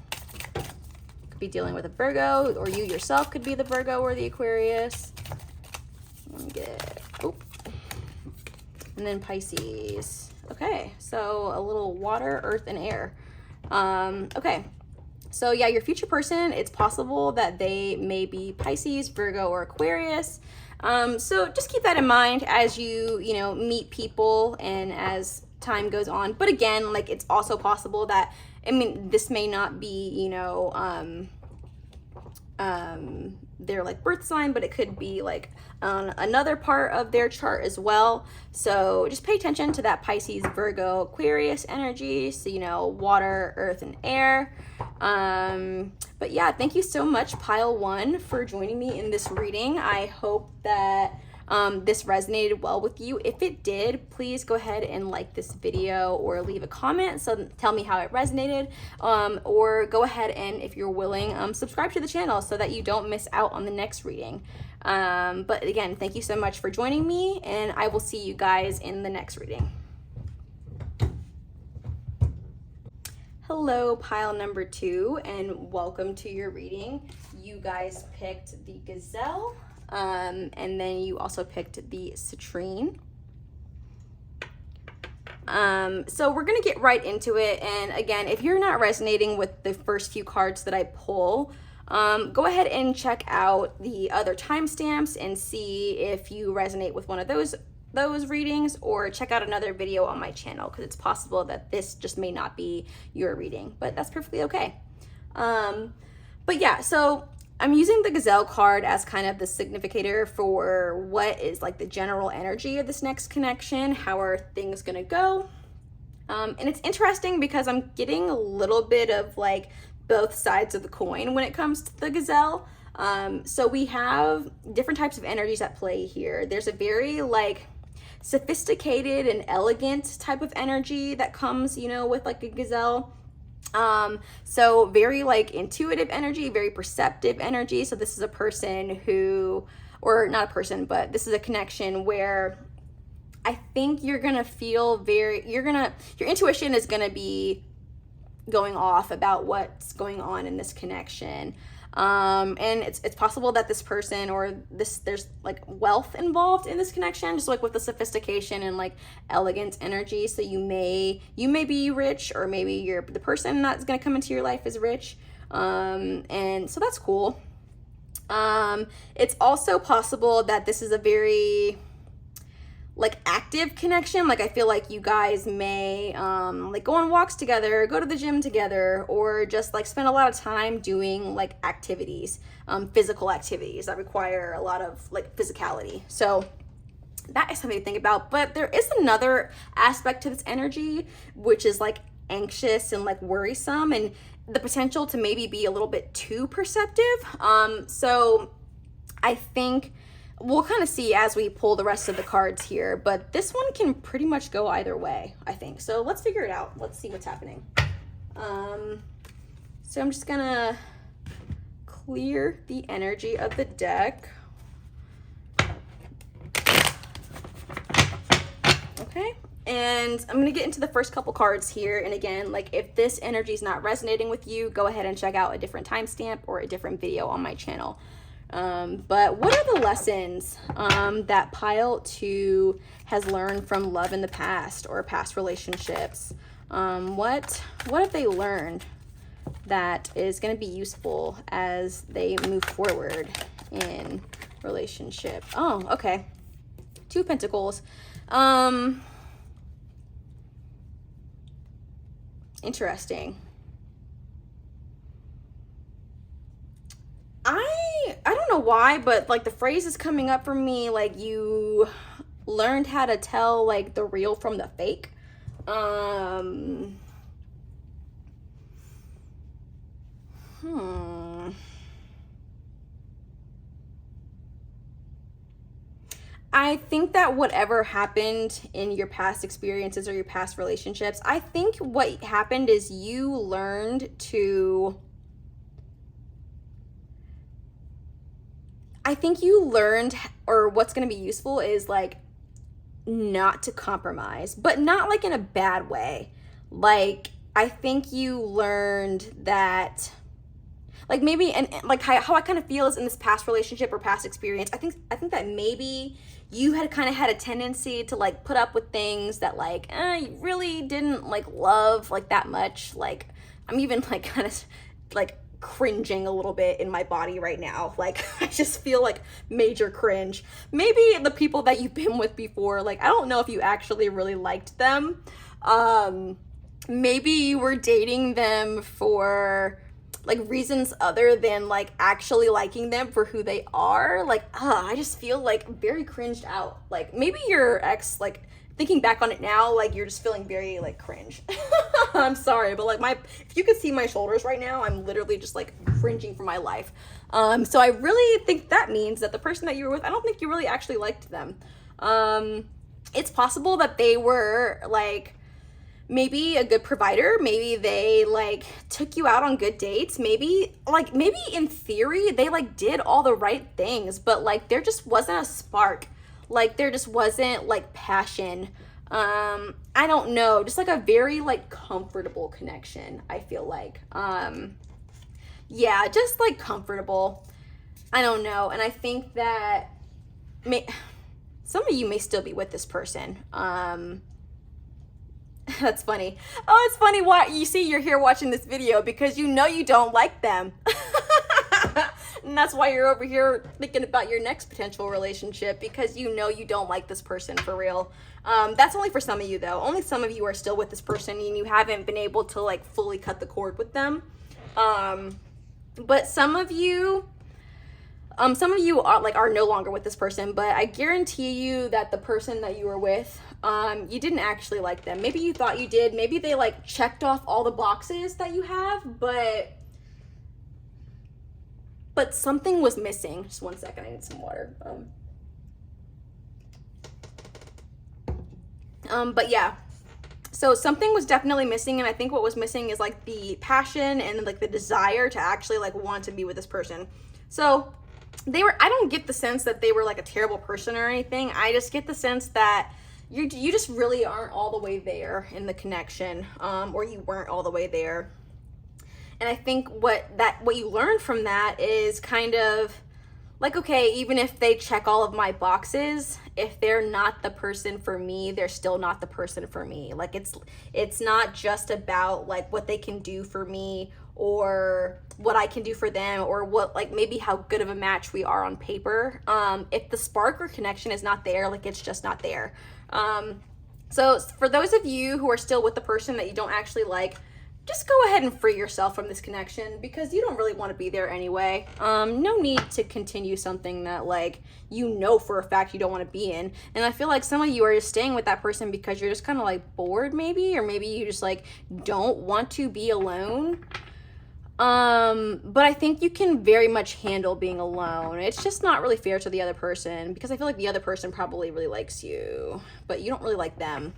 could be dealing with a Virgo, or you yourself could be the Virgo or the Aquarius. Let me get, and then Pisces. Okay, so a little water, earth, and air. Okay, so yeah, your future person, it's possible that they may be Pisces, Virgo, or Aquarius. So just keep that in mind as you know, meet people and as time goes on. But again, like, it's also possible that, I mean, this may not be, you know, their like birth sign, but it could be like another part of their chart as well. So just pay attention to that Pisces, Virgo, Aquarius energy. So, you know, water, earth, and air. But yeah, thank you so much, Pile 1, for joining me in this reading. I hope that this resonated well with you. If it did, please go ahead and like this video or leave a comment, so tell me how it resonated, or go ahead and, if you're willing, subscribe to the channel so that you don't miss out on the next reading. But again, thank you so much for joining me, and I will see you guys in the next reading. Hello, pile number 2, and welcome to your reading. You guys picked the Gazelle, and then you also picked the Citrine. So we're gonna get right into it, and again, if you're not resonating with the first few cards that I pull, go ahead and check out the other timestamps and see if you resonate with one of those readings, or check out another video on my channel, because it's possible that this just may not be your reading, but that's perfectly okay. But yeah, so I'm using the Gazelle card as kind of the significator for what is like the general energy of this next connection. How are things gonna go? And it's interesting because I'm getting a little bit of like both sides of the coin when it comes to the Gazelle. So we have different types of energies at play here. There's a very like sophisticated and elegant type of energy that comes, you know, with like a Gazelle. So very like intuitive energy, very perceptive energy. So this is a person who, or not a person, but this is a connection where I think you're gonna feel your intuition is gonna be going off about what's going on in this connection. And it's possible that this person or there's like wealth involved in this connection, just like with the sophistication and like elegant energy. So you may be rich, or maybe the person that's going to come into your life is rich. And so that's cool. It's also possible that this is a very like active connection. Like I feel like you guys may like go on walks together, go to the gym together, or just like spend a lot of time doing like activities, physical activities that require a lot of like physicality. So that is something to think about. But there is another aspect to this energy, which is like anxious and like worrisome, and the potential to maybe be a little bit too perceptive. So I think we'll kind of see as we pull the rest of the cards here, but this one can pretty much go either way, I think. So let's figure it out. Let's see what's happening. So I'm just gonna clear the energy of the deck. Okay, and I'm gonna get into the first couple cards here. And again, like if this energy is not resonating with you, go ahead and check out a different timestamp or a different video on my channel. But what are the lessons that Pile 2 has learned from love in the past or past relationships? What have they learned that is going to be useful as they move forward in relationship? Oh, okay. 2 Pentacles. Interesting. I don't know why, but like the phrase is coming up for me, like you learned how to tell like the real from the fake. I think that whatever happened in your past experiences or your past relationships, I think what happened is you learned to, I think you learned, or what's going to be useful is like not to compromise, but not like in a bad way. Like, I think you learned that, like maybe, and like how I kind of feel is in this past relationship or past experience, I think that maybe you had kind of had a tendency to like put up with things that like you really didn't like love like that much. Like I'm even like kind of like cringing a little bit in my body right now. Like I just feel like major cringe. Maybe the people that you've been with before, like I don't know if you actually really liked them. Maybe you were dating them for like reasons other than like actually liking them for who they are. Like I just feel like very cringed out. Like maybe your ex, like thinking back on it now, like you're just feeling very like cringe. I'm sorry, but like if you could see my shoulders right now, I'm literally just like cringing for my life. So I really think that means that the person that you were with, I don't think you really actually liked them. It's possible that they were like maybe a good provider. Maybe they like took you out on good dates. Maybe in theory they like did all the right things, but like there just wasn't a spark. Like there just wasn't like passion. I don't know, just like a very like comfortable connection, I feel like. Yeah, just like comfortable. I don't know. And I think that some of you may still be with this person. That's funny. Oh, it's funny why you see you're here watching this video because you know you don't like them. And that's why you're over here thinking about your next potential relationship, because you know you don't like this person for real. That's only for some of you though. Only some of you are still with this person and you haven't been able to like fully cut the cord with them. But some of you are no longer with this person, but I guarantee you that the person that you were with, you didn't actually like them. Maybe you thought you did. Maybe they like checked off all the boxes that you have, but something was missing. Just one second, I need some water. But yeah, so something was definitely missing, and I think what was missing is like the passion and like the desire to actually like want to be with this person. So I don't get the sense that they were like a terrible person or anything. I just get the sense that you just really aren't all the way there in the connection, or you weren't all the way there. And I think what you learn from that is kind of like, okay, even if they check all of my boxes, if they're not the person for me, they're still not the person for me. Like it's not just about like what they can do for me or what I can do for them, or what, like, maybe how good of a match we are on paper. If the spark or connection is not there, like, it's just not there. So for those of you who are still with the person that you don't actually like, just go ahead and free yourself from this connection, because you don't really want to be there anyway. No need to continue something that, like, you know for a fact you don't want to be in. And I feel like some of you are just staying with that person because you're just kind of like bored, maybe, or maybe you just like don't want to be alone. But I think you can very much handle being alone. It's just not really fair to the other person, because I feel like the other person probably really likes you, but you don't really like them.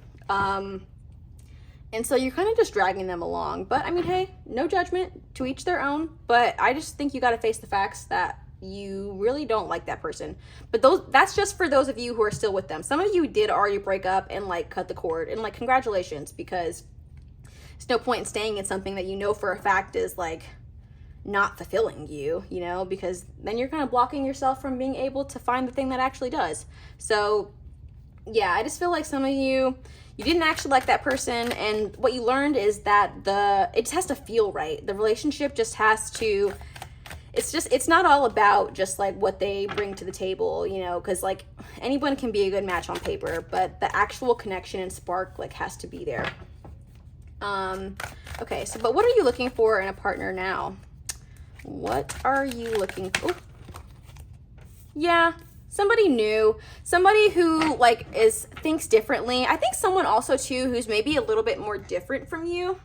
And so you're kind of just dragging them along. But I mean, hey, no judgment, to each their own. But I just think you got to face the facts that you really don't like that person. But that's just for those of you who are still with them. Some of you did already break up and like cut the cord, and like congratulations, because there's no point in staying in something that you know for a fact is like not fulfilling you, you know, because then you're kind of blocking yourself from being able to find the thing that actually does. So yeah, I just feel like some of you didn't actually like that person, and what you learned is that it just has to feel right. The relationship just has to, it's not all about just like what they bring to the table, you know, because like anyone can be a good match on paper, but the actual connection and spark like has to be there. Okay, so but what are you looking for in a partner now? What are you looking for? Yeah, somebody new, somebody who like thinks differently. I think someone also too who's maybe a little bit more different from you.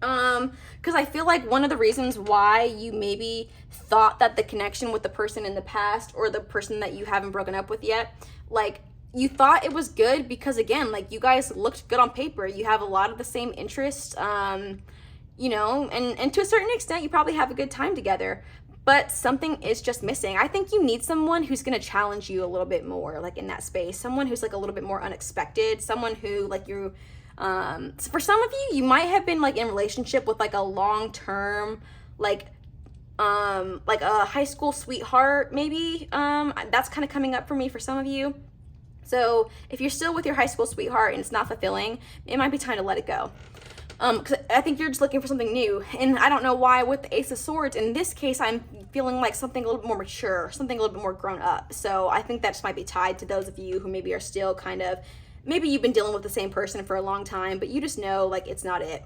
Because I feel like one of the reasons why you maybe thought that the connection with the person in the past, or the person that you haven't broken up with yet, like you thought it was good because, again, like you guys looked good on paper. You have a lot of the same interests, you know, and to a certain extent, you probably have a good time together, but something is just missing. I think you need someone who's going to challenge you a little bit more, like in that space, someone who's like a little bit more unexpected, someone who like you, so for some of you, you might have been like in relationship with like a long-term, like a high school sweetheart, maybe. That's kind of coming up for me for some of you. So if you're still with your high school sweetheart and it's not fulfilling, it might be time to let it go. Because I think you're just looking for something new. And I don't know why with the Ace of Swords, in this case, I'm feeling like something a little bit more mature, something a little bit more grown up. So I think that just might be tied to those of you who maybe are still kind of, maybe you've been dealing with the same person for a long time, but you just know like it's not it.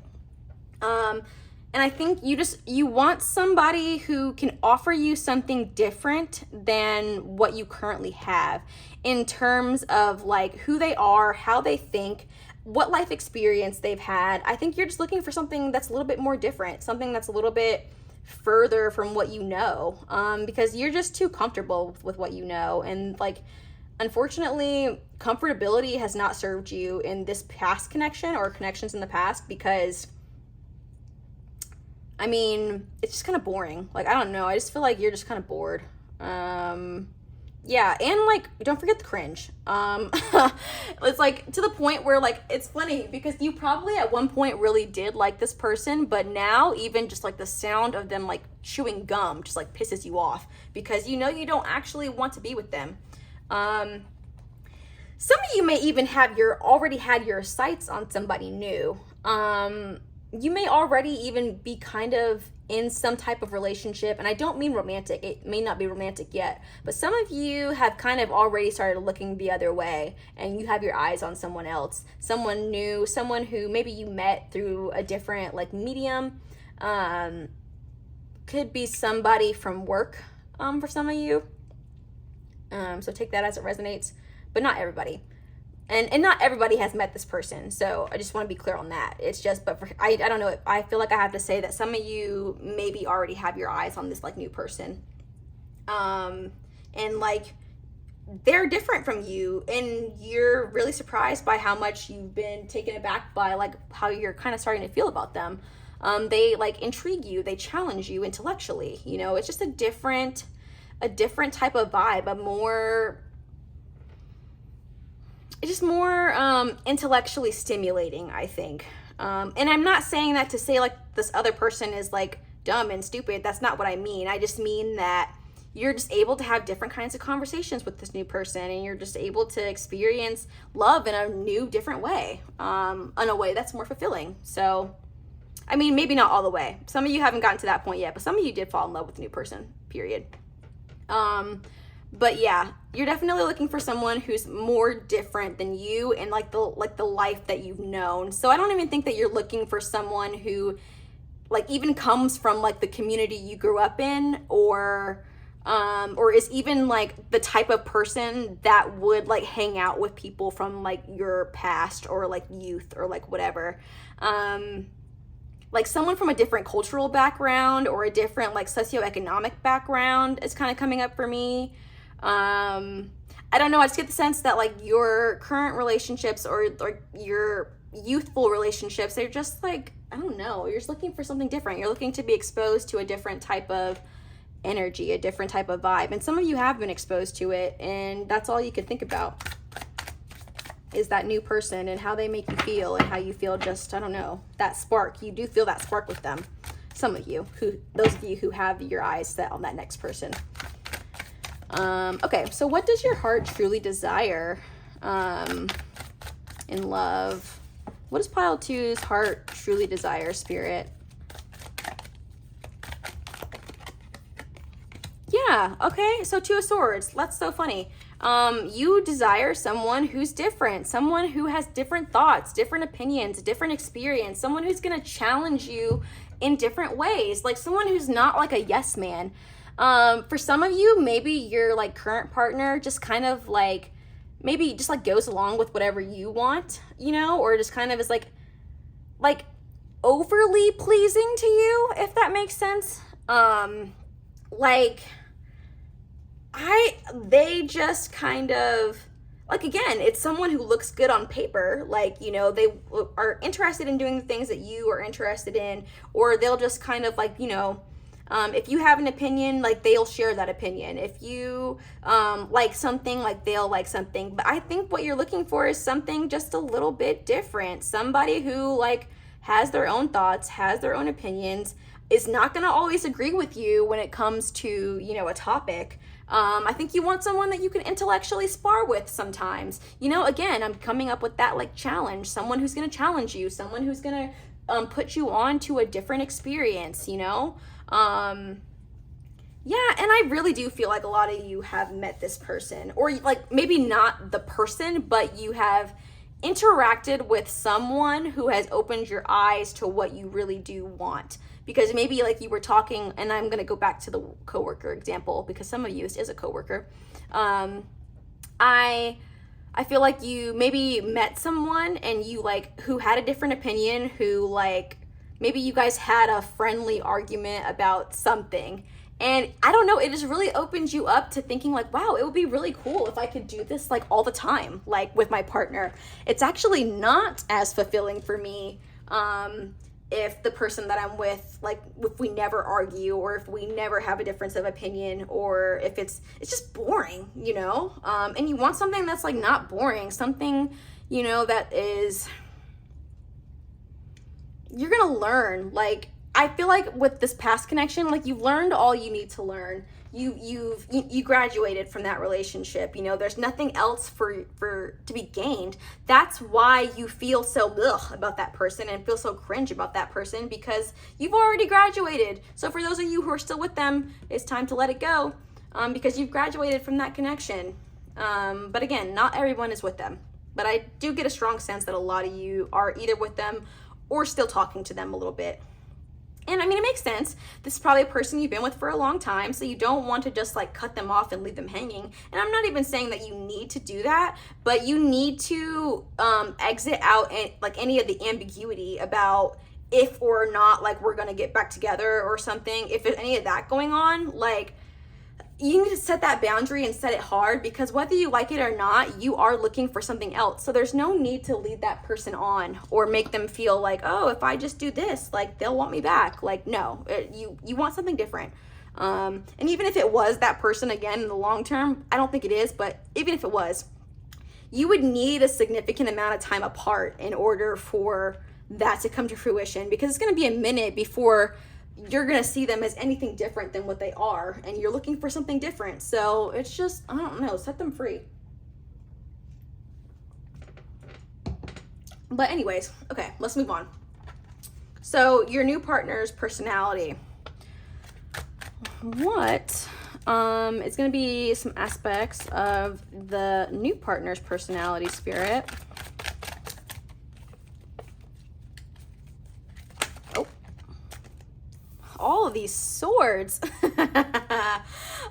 And I think you want somebody who can offer you something different than what you currently have in terms of like who they are, how they think, what life experience they've had. I think you're just looking for something that's a little bit more different, something that's a little bit further from what you know, because you're just too comfortable with what you know. And like, unfortunately, comfortability has not served you in this past connection or connections in the past, because I mean, it's just kind of boring. Like, I don't know. I just feel like you're just kind of bored. Yeah, and like, don't forget the cringe. It's like to the point where like, it's funny because you probably at one point really did like this person, but now even just like the sound of them like chewing gum just like pisses you off, because you know you don't actually want to be with them. Some of you may even have already had your sights on somebody new. You may already even be kind of in some type of relationship, and I don't mean romantic. It may not be romantic yet, but some of you have kind of already started looking the other way, and you have your eyes on someone else, someone new, someone who maybe you met through a different like medium. Could be somebody from work, for some of you. So take that as it resonates, but not everybody. And not everybody has met this person, so I just want to be clear on that. It's just, but I don't know, I feel like I have to say that some of you maybe already have your eyes on this like new person, and like they're different from you, and you're really surprised by how much you've been taken aback by like how you're kind of starting to feel about them. They like intrigue you, they challenge you intellectually, you know. It's just a different type of vibe, it's just more intellectually stimulating, I think. And I'm not saying that to say like this other person is like dumb and stupid. That's not what I mean. I just mean that you're just able to have different kinds of conversations with this new person, and you're just able to experience love in a new, different way, in a way that's more fulfilling. So I mean, maybe not all the way. Some of you haven't gotten to that point yet, but some of you did fall in love with a new person, period. But yeah, you're definitely looking for someone who's more different than you and like the life that you've known. So I don't even think that you're looking for someone who like even comes from like the community you grew up in, or is even like the type of person that would like hang out with people from like your past or like youth or like whatever. Like someone from a different cultural background or a different like socioeconomic background is kind of coming up for me. I don't know, I just get the sense that like your current relationships or your youthful relationships, they're just like, I don't know, you're just looking for something different. You're looking to be exposed to a different type of energy, a different type of vibe. And some of you have been exposed to it, and that's all you could think about is that new person and how they make you feel and how you feel. Just, I don't know, that spark. You do feel that spark with them. Some of you, those of you who have your eyes set on that next person. Okay, so what does your heart truly desire in love? What does pile 2's heart truly desire, Spirit? Yeah, okay, so 2 of Swords. That's so funny. You desire someone who's different, someone who has different thoughts, different opinions, different experience, someone who's gonna challenge you in different ways, like someone who's not like a yes man. For some of you, maybe your like current partner just kind of like, maybe just like goes along with whatever you want, you know, or just kind of is like overly pleasing to you, if that makes sense. They just kind of, like, again, it's someone who looks good on paper, like, you know, they are interested in doing the things that you are interested in, or they'll just kind of like, you know, if you have an opinion, like they'll share that opinion. If you like something, like they'll like something. But I think what you're looking for is something just a little bit different. Somebody who like has their own thoughts, has their own opinions, is not going to always agree with you when it comes to, you know, a topic. I think you want someone that you can intellectually spar with sometimes. You know, again, I'm coming up with that like challenge, someone who's going to challenge you, someone who's going to put you on to a different experience, you know? Yeah, and I really do feel like a lot of you have met this person, or like maybe not the person, but you have interacted with someone who has opened your eyes to what you really do want. Because maybe like you were talking, and I'm going to go back to the coworker example because some of you is a coworker. I feel like you maybe met someone and you like who had a different opinion, who like maybe you guys had a friendly argument about something. And I don't know, it just really opens you up to thinking like, wow, it would be really cool if I could do this like all the time, like with my partner. It's actually not as fulfilling for me if the person that I'm with, like if we never argue, or if we never have a difference of opinion, or if it's just boring, you know? And you want something that's like not boring, something, you know, that is, you're gonna learn. Like, I feel like with this past connection, like you've learned all you need to learn. You graduated from that relationship. You know, there's nothing else for to be gained. That's why you feel so ugh about that person and feel so cringe about that person, because you've already graduated. So for those of you who are still with them, it's time to let it go, because you've graduated from that connection. But again, not everyone is with them. But I do get a strong sense that a lot of you are either with them or still talking to them a little bit. And I mean, it makes sense. This is probably a person you've been with for a long time, so you don't want to just like cut them off and leave them hanging. And I'm not even saying that you need to do that, but you need to exit out like any of the ambiguity about if or not like we're gonna get back together or something. If there's any of that going on, like you need to set that boundary and set it hard, because whether you like it or not, you are looking for something else. So there's no need to lead that person on or make them feel like, oh, if I just do this, like they'll want me back. Like, no, you want something different. And even if it was that person again in the long term, I don't think it is, but even if it was, you would need a significant amount of time apart in order for that to come to fruition, because it's going to be a minute before you're going to see them as anything different than what they are, and you're looking for something different. So it's just, I don't know, set them free. But anyways, okay, let's move on. So your new partner's personality. What is going to be some aspects of the new partner's personality, Spirit? Oh, all of these swords.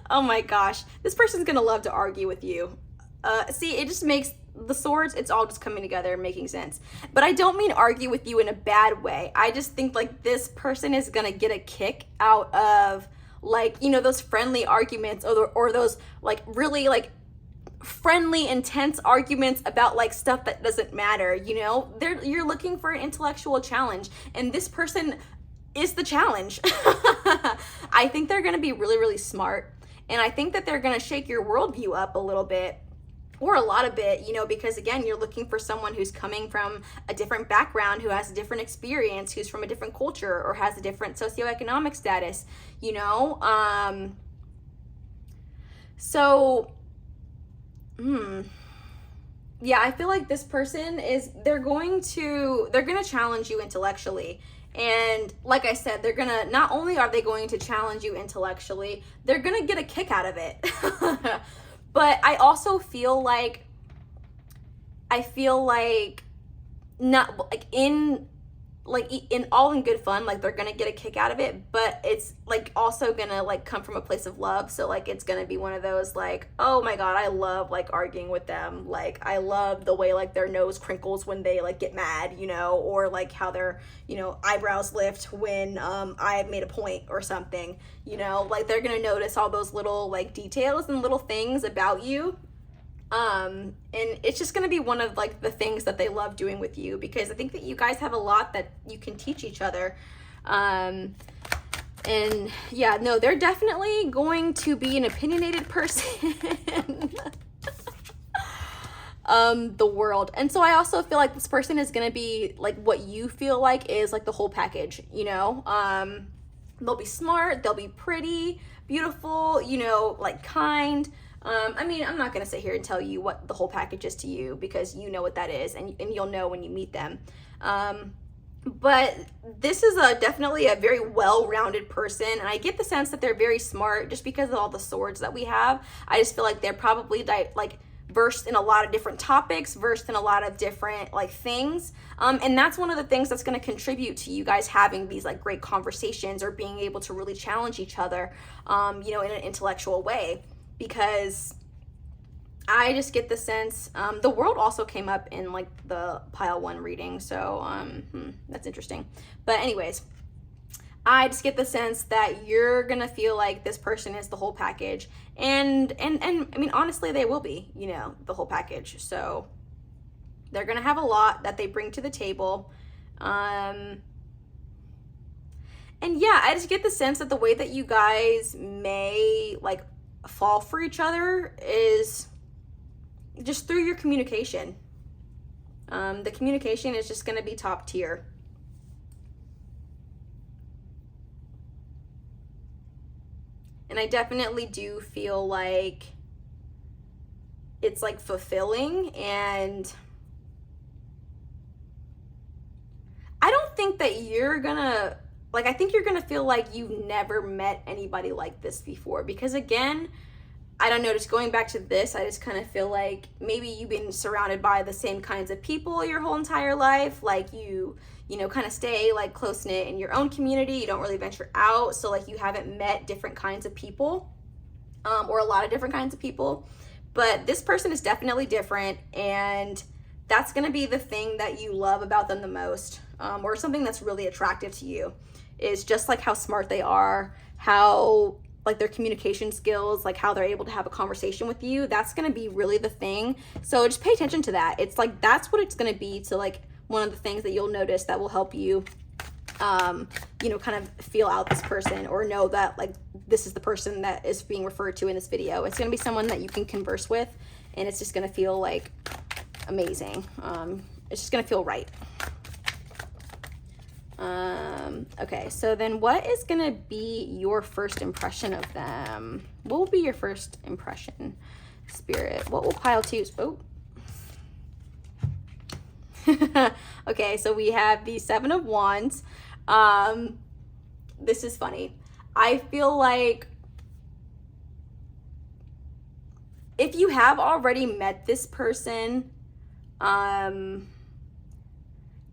Oh my gosh, this person's going to love to argue with you. See, it just makes the swords, it's all just coming together, making sense. But I don't mean argue with you in a bad way. I just think like this person is going to get a kick out of, like, you know, those friendly arguments, or those like really like friendly, intense arguments about like stuff that doesn't matter. You know, you're looking for an intellectual challenge, and this person is the challenge. I think they're going to be really, really smart, and I think that they're going to shake your worldview up a little bit, or a lot of it, you know, because again, you're looking for someone who's coming from a different background, who has a different experience, who's from a different culture, or has a different socioeconomic status, you know? Yeah, I feel like this person is, they're going to challenge you intellectually. And like I said, not only are they going to challenge you intellectually, they're going to get a kick out of it. But I also feel like, not like in all in good fun, like they're gonna get a kick out of it, but it's like also gonna like come from a place of love. So like it's gonna be one of those like, oh my god, I love like arguing with them. Like I love the way like their nose crinkles when they like get mad, you know, or like how their, you know, eyebrows lift when I made a point or something, you know, like they're gonna notice all those little like details and little things about you. And it's just going to be one of like the things that they love doing with you, because I think that you guys have a lot that you can teach each other. And yeah, no, they're definitely going to be an opinionated person. The world. And so I also feel like this person is going to be like what you feel like is like the whole package, you know? They'll be smart, they'll be pretty, beautiful, you know, like kind. I mean, I'm not going to sit here and tell you what the whole package is to you, because you know what that is, and you'll know when you meet them. But this is definitely a very well-rounded person, and I get the sense that they're very smart just because of all the swords that we have. I just feel like they're probably like versed in a lot of different topics, versed in a lot of different like things. And that's one of the things that's going to contribute to you guys having these like great conversations, or being able to really challenge each other, you know, in an intellectual way. Because I just get the sense, the world also came up in like the pile 1 reading, so that's interesting. But anyways, I just get the sense that you're gonna feel like this person is the whole package, and I mean, honestly, they will be, you know, the whole package. So they're gonna have a lot that they bring to the table, and yeah, I just get the sense that the way that you guys may like fall for each other is just through your communication. The communication is just going to be top tier. And I definitely do feel like it's like fulfilling, and I don't think that you're gonna, like, I think you're gonna feel like you've never met anybody like this before, because again, I don't know, just going back to this, I just kind of feel like maybe you've been surrounded by the same kinds of people your whole entire life. Like you know, kind of stay like close knit in your own community. You don't really venture out. So like you haven't met different kinds of people, or a lot of different kinds of people. But this person is definitely different, and that's going to be the thing that you love about them the most, or something that's really attractive to you, is just like how smart they are, how like their communication skills, like how they're able to have a conversation with you. That's going to be really the thing. So just pay attention to that. It's like, that's what it's going to be, to like one of the things that you'll notice that will help you, you know, kind of feel out this person, or know that like this is the person that is being referred to in this video. It's going to be someone that you can converse with, and it's just going to feel like amazing. It's just going to feel right. Okay, so then what is going to be your first impression of them? What will be your first impression, Spirit? What will pile 2? Oh. Okay, so we have the 7 of Wands. This is funny. I feel like if you have already met this person,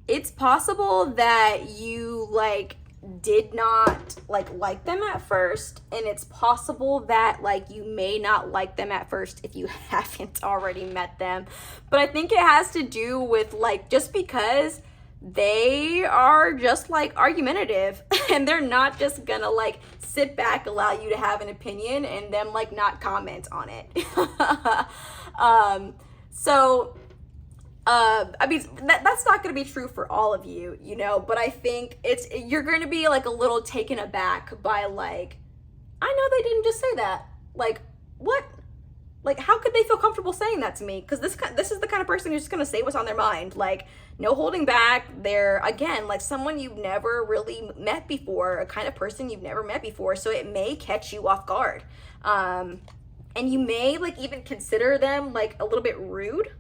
it's possible that you like did not like them at first, and it's possible that like you may not like them at first if you haven't already met them. But I think it has to do with like, just because they are just like argumentative and they're not just gonna like sit back, allow you to have an opinion, and then like not comment on it. I mean, that's not going to be true for all of you, you know, but I think you're going to be like a little taken aback by like, I know they didn't just say that. Like, what? Like, how could they feel comfortable saying that to me? Because this is the kind of person who's just going to say what's on their mind. Like, no holding back. They're, again, like someone you've never really met before, a kind of person you've never met before. So it may catch you off guard. And you may like even consider them like a little bit rude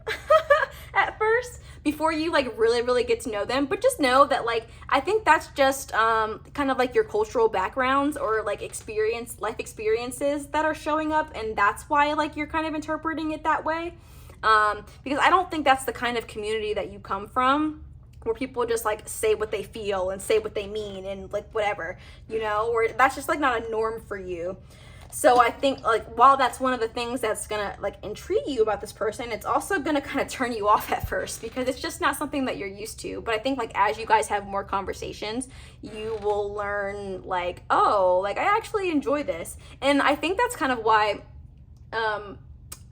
at first before you like really get to know them. But just know that like, I think that's just kind of like your cultural backgrounds or like life experiences that are showing up, and that's why like you're kind of interpreting it that way. Because I don't think that's the kind of community that you come from, where people just like say what they feel and say what they mean and like whatever, you know, or that's just like not a norm for you. So I think like, while that's one of the things that's gonna like intrigue you about this person, it's also gonna kind of turn you off at first because it's just not something that you're used to. But I think like as you guys have more conversations, you will learn like, oh, like I actually enjoy this. And I think that's kind of why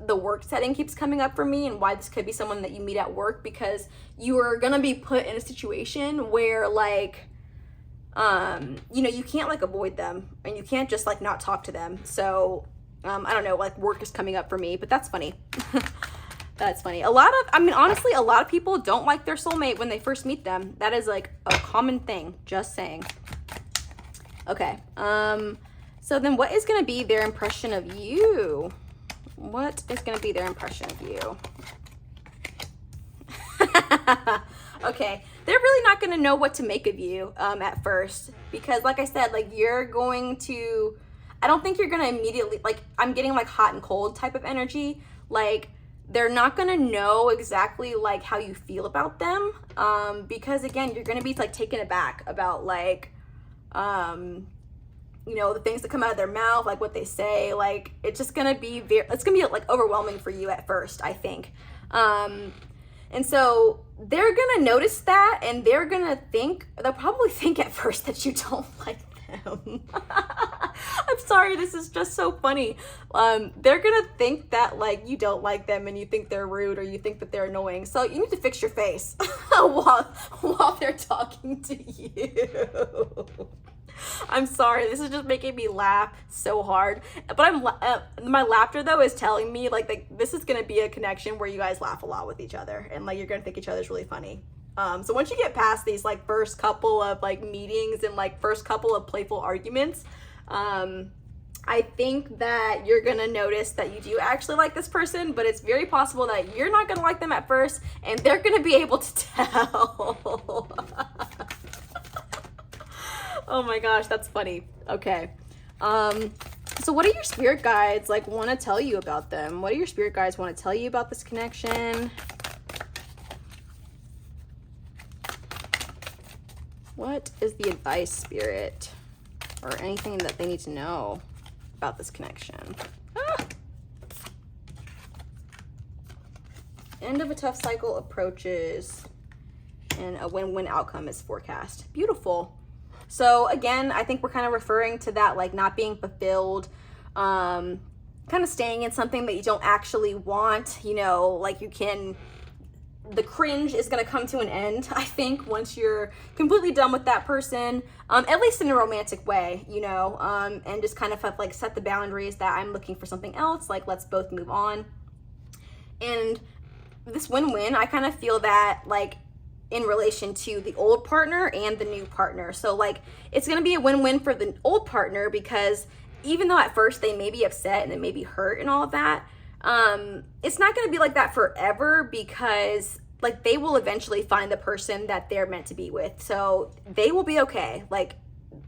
the work setting keeps coming up for me, and why this could be someone that you meet at work, because you are gonna be put in a situation where like, you know, you can't like avoid them, and you can't just like not talk to them. So, I don't know, like work is coming up for me, but that's funny. That's funny. Honestly, a lot of people don't like their soulmate when they first meet them. That is like a common thing, just saying. Okay. So then what is going to be their impression of you? What is going to be their impression of you? Okay, they're really not going to know what to make of you at first, because like I said, like I don't think you're going to immediately, like I'm getting like hot and cold type of energy. Like they're not going to know exactly like how you feel about them, because again, you're going to be like taken aback about like, you know, the things that come out of their mouth, like what they say, like it's just going to be like overwhelming for you at first, I think. And so they're going to notice that, and they'll probably think at first that you don't like them. I'm sorry, this is just so funny. They're going to think that like you don't like them, and you think they're rude, or you think that they're annoying. So you need to fix your face while they're talking to you. I'm sorry, this is just making me laugh so hard. But my laughter though is telling me like this is gonna be a connection where you guys laugh a lot with each other, and like you're gonna think each other's really funny. So once you get past these like first couple of like meetings and like first couple of playful arguments, I think that you're gonna notice that you do actually like this person, but it's very possible that you're not gonna like them at first, and they're gonna be able to tell. Oh my gosh, that's funny. Okay. So what do your spirit guides like want to tell you about them? What do your spirit guides want to tell you about this connection? What is the advice, spirit, or anything that they need to know about this connection? End of a tough cycle approaches, and a win-win outcome is forecast. Beautiful. So again, I think we're kind of referring to that like not being fulfilled, kind of staying in something that you don't actually want, you know, like the cringe is going to come to an end, I think, once you're completely done with that person, at least in a romantic way, you know, and just kind of have, like set the boundaries that I'm looking for something else, like let's both move on. And this win-win, I kind of feel that like in relation to the old partner and the new partner. So like it's going to be a win-win for the old partner, because even though at first they may be upset and they may be hurt and all of that, it's not going to be like that forever, because like they will eventually find the person that they're meant to be with. So they will be okay. Like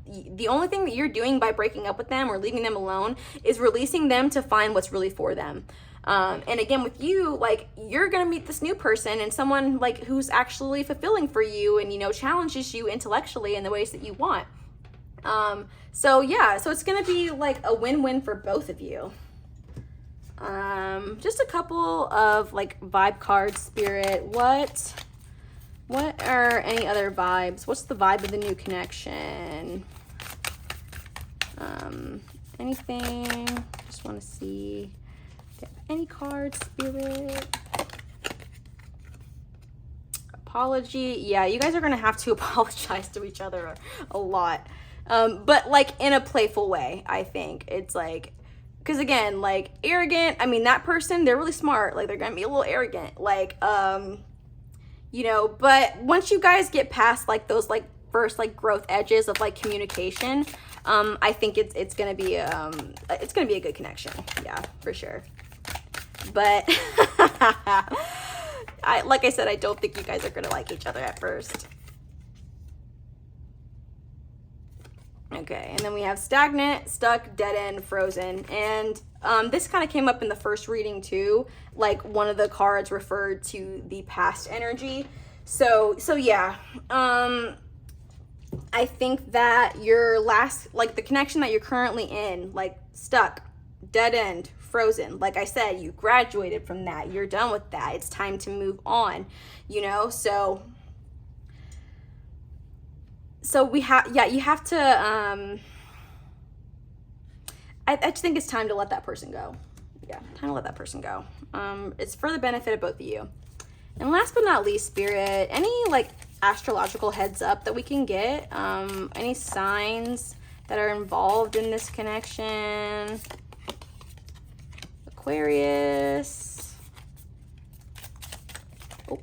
the only thing that you're doing by breaking up with them or leaving them alone is releasing them to find what's really for them. And again, with you, like you're going to meet this new person and someone like who's actually fulfilling for you and, you know, challenges you intellectually in the ways that you want. So yeah, so it's going to be like a win-win for both of you. Just a couple of like vibe cards, Spirit. What are any other vibes? What's the vibe of the new connection? Anything? Just want to see. Do you have any cards, Spirit? Apology. Yeah, you guys are gonna have to apologize to each other a lot. But like in a playful way, I think. It's like, because again, like arrogant, I mean, that person, they're really smart. Like they're gonna be a little arrogant. Like, you know, but once you guys get past like those like first like growth edges of like communication, I think it's gonna be a good connection. Yeah, for sure. But like I said, I don't think you guys are gonna like each other at first. Okay, and then we have stagnant, stuck, dead end, frozen. And this kind of came up in the first reading too. Like one of the cards referred to the past energy. So yeah. I think that your last, like the connection that you're currently in, like stuck, dead end, frozen. Like I said, you graduated from that. You're done with that. It's time to move on, you know? So we have, yeah, you have to, I just think it's time to let that person go. Yeah, time to let that person go. It's for the benefit of both of you. And last but not least, Spirit, any like astrological heads up that we can get? Any signs that are involved in this connection? Aquarius. Oh,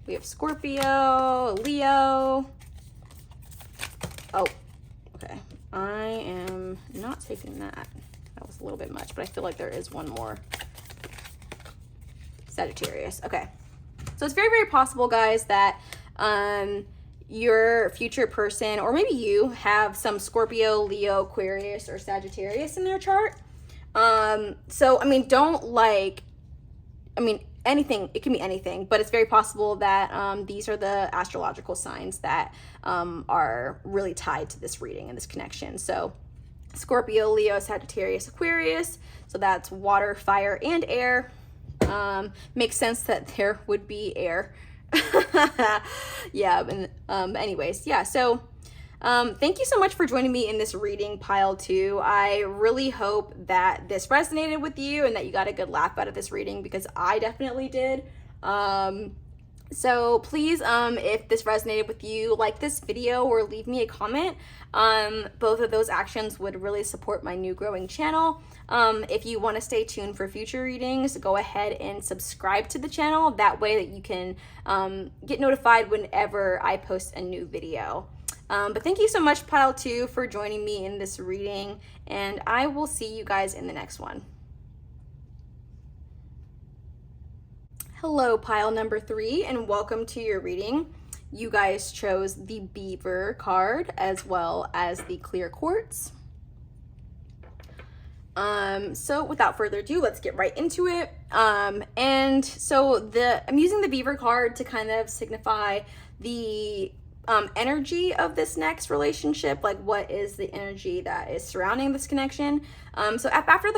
we have Scorpio, Leo. Oh, okay. I am not taking that. That was a little bit much, but I feel like there is one more. Sagittarius. Okay. So it's very, very possible, guys, that your future person, or maybe you, have some Scorpio, Leo, Aquarius, or Sagittarius in their chart. So, I mean, anything, it can be anything, but it's very possible that these are the astrological signs that are really tied to this reading and this connection. So Scorpio, Leo, Sagittarius, Aquarius. So that's water, fire, and air. Makes sense that there would be air. Yeah, and anyways, yeah, so thank you so much for joining me in this reading, pile 2. I really hope that this resonated with you and that you got a good laugh out of this reading, because I definitely did. So please, if this resonated with you, like this video or leave me a comment. Both of those actions would really support my new growing channel. If you want to stay tuned for future readings, go ahead and subscribe to the channel. That way that you can get notified whenever I post a new video. But thank you so much, pile 2, for joining me in this reading, and I will see you guys in the next one. Hello, pile number 3, and welcome to your reading. You guys chose the Beaver card as well as the Clear Quartz. So without further ado, let's get right into it. And so I'm using the Beaver card to kind of signify the energy of this next relationship. Like, what is the energy that is surrounding this connection? So if after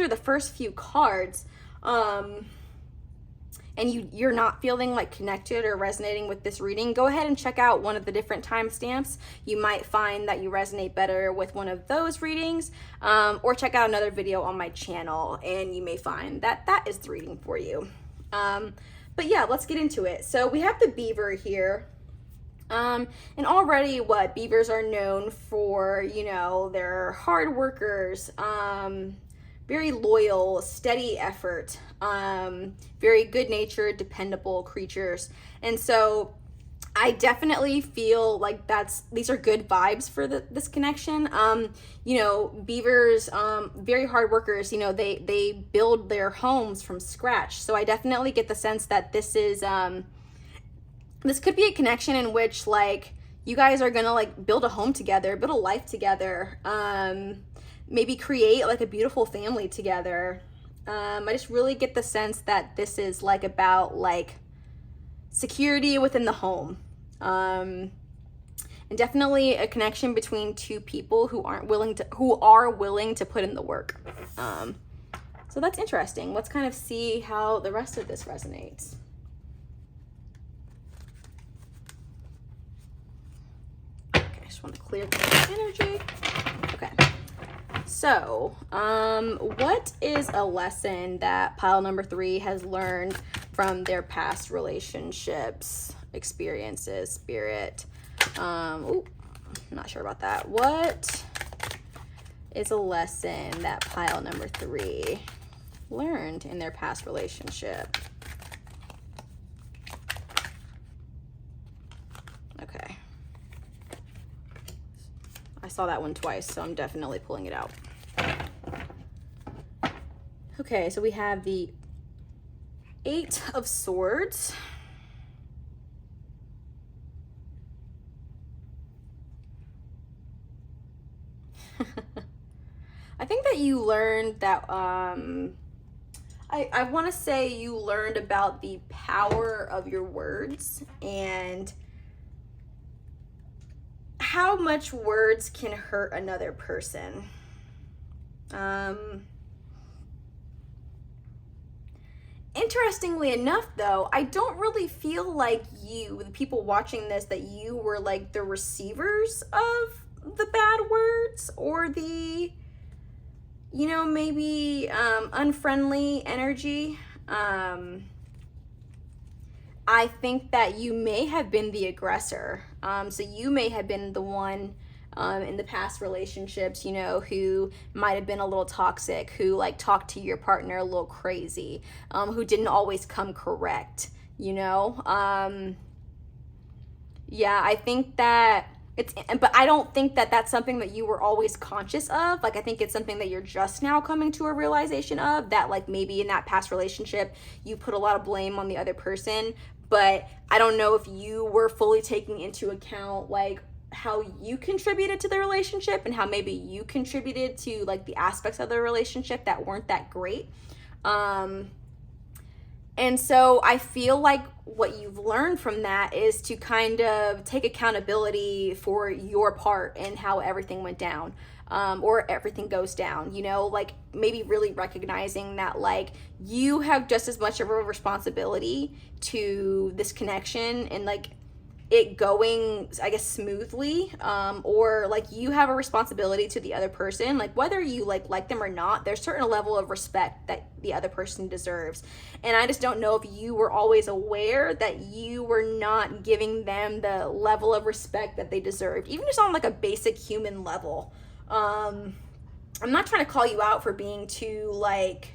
the first few cards, and you're not feeling like connected or resonating with this reading, go ahead and check out one of the different timestamps. You might find that you resonate better with one of those readings, or check out another video on my channel and you may find that that is the reading for you. But yeah, let's get into it. So we have the Beaver here. And already beavers are known for, you know, they're hard workers, very loyal, steady effort, very good-natured, dependable creatures. And so I definitely feel like these are good vibes for this connection. You know, beavers, very hard workers, you know, they build their homes from scratch. So I definitely get the sense that this could be a connection in which like you guys are gonna like build a home together, build a life together, maybe create like a beautiful family together. I just really get the sense that this is like about like security within the home. And definitely a connection between two people who are willing to put in the work. So that's interesting. Let's kind of see how the rest of this resonates. Okay, I just want to clear the energy. Okay. So, what is a lesson that pile number 3 has learned from their past relationships, experiences, spirit? I'm not sure about that. What is a lesson that pile number 3 learned in their past relationship? Okay. I saw that one twice, so I'm definitely pulling it out. Okay, so we have the 8 of Swords. I think that you learned that, I want to say you learned about the power of your words and how much words can hurt another person. Interestingly enough, though, I don't really feel like you, the people watching this, that you were like the receivers of the bad words or the, you know, maybe unfriendly energy. I think that you may have been the aggressor. So you may have been the one in the past relationships, you know, who might have been a little toxic, who like talked to your partner a little crazy, who didn't always come correct, you know? Yeah, I think that but I don't think that that's something that you were always conscious of. Like, I think it's something that you're just now coming to a realization of, that like maybe in that past relationship, you put a lot of blame on the other person, but I don't know if you were fully taking into account like how you contributed to the relationship and how maybe you contributed to like the aspects of the relationship that weren't that great. And so I feel like what you've learned from that is to kind of take accountability for your part in how everything went down, or everything goes down, you know, like maybe really recognizing that like you have just as much of a responsibility to this connection and like it going, I guess, smoothly, or like you have a responsibility to the other person, like whether you like them or not, there's certain level of respect that the other person deserves. And I just don't know if you were always aware that you were not giving them the level of respect that they deserved, even just on like a basic human level. I'm not trying to call you out for being too like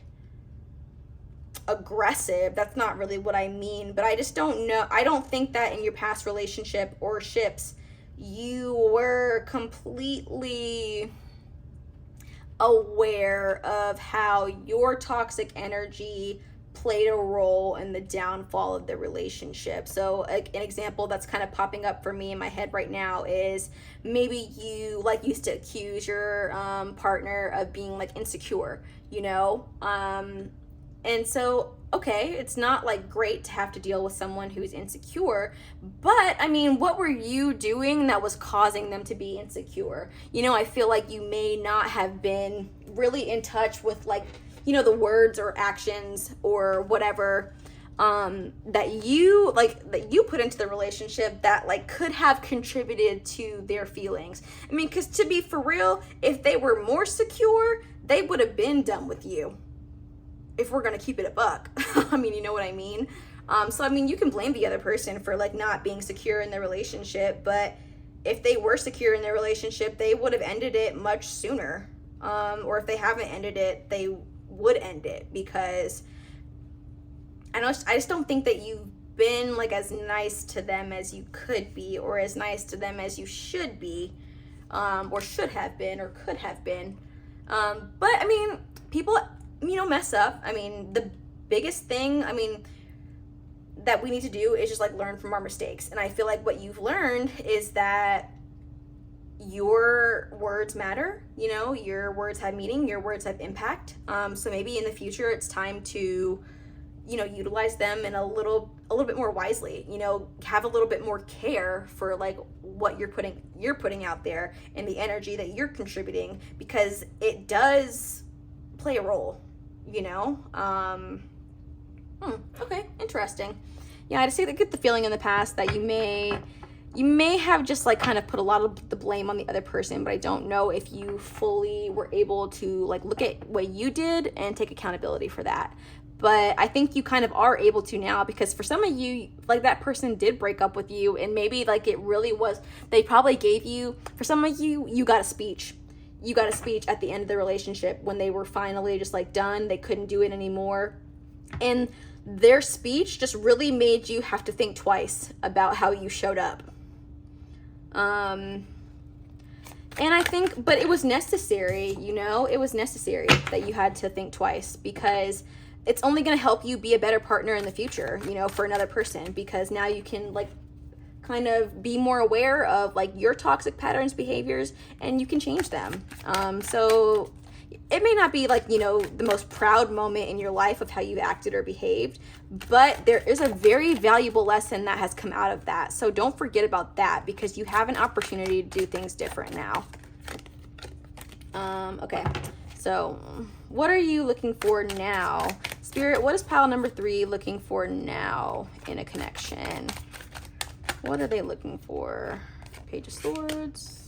aggressive. That's not really what I mean, but I just don't know. I don't think that in your past relationship or ships you were completely aware of how your toxic energy played a role in the downfall of the relationship. So an example that's kind of popping up for me in my head right now is maybe you like used to accuse your partner of being like insecure, you know, and so, okay, it's not like great to have to deal with someone who's insecure, but I mean, what were you doing that was causing them to be insecure? You know, I feel like you may not have been really in touch with like, you know, the words or actions or whatever that you put into the relationship that like could have contributed to their feelings. I mean, because to be for real, if they were more secure, they would have been done with you. If we're gonna keep it a buck. I mean, you know what I mean? So I mean, you can blame the other person for like not being secure in their relationship, but if they were secure in their relationship, they would have ended it much sooner. Or if they haven't ended it, they would end it, because I just don't think that you been like as nice to them as you could be, or as nice to them as you should be, or should have been, or could have been. But I mean, people, you know, mess up. I mean, the biggest thing, I mean, that we need to do is just like learn from our mistakes. And I feel like what you've learned is that your words matter, you know, your words have meaning, your words have impact. So maybe in the future it's time to, you know, utilize them in a little bit more wisely, you know, have a little bit more care for like what you're putting out there and the energy that you're contributing, because it does play a role, you know. Okay, interesting. Yeah, I just get the feeling in the past that you may have just like kind of put a lot of the blame on the other person, but I don't know if you fully were able to like look at what you did and take accountability for that. But I think you kind of are able to now, because for some of you, like that person did break up with you, and maybe like it really was, they probably gave you, for some of you, you got a speech. You got a speech at the end of the relationship when they were finally just like done, they couldn't do it anymore. And their speech just really made you have to think twice about how you showed up. And I think, but it was necessary, you know, it was necessary that you had to think twice, because it's only going to help you be a better partner in the future, you know, for another person, because now you can like kind of be more aware of like your toxic patterns, behaviors, and you can change them. So it may not be like, you know, the most proud moment in your life of how you acted or behaved, but there is a very valuable lesson that has come out of that. So don't forget about that, because you have an opportunity to do things different now. Okay, so what are you looking for now? Spirit, what is pile number 3 looking for now in a connection? What are they looking for? Page of Swords.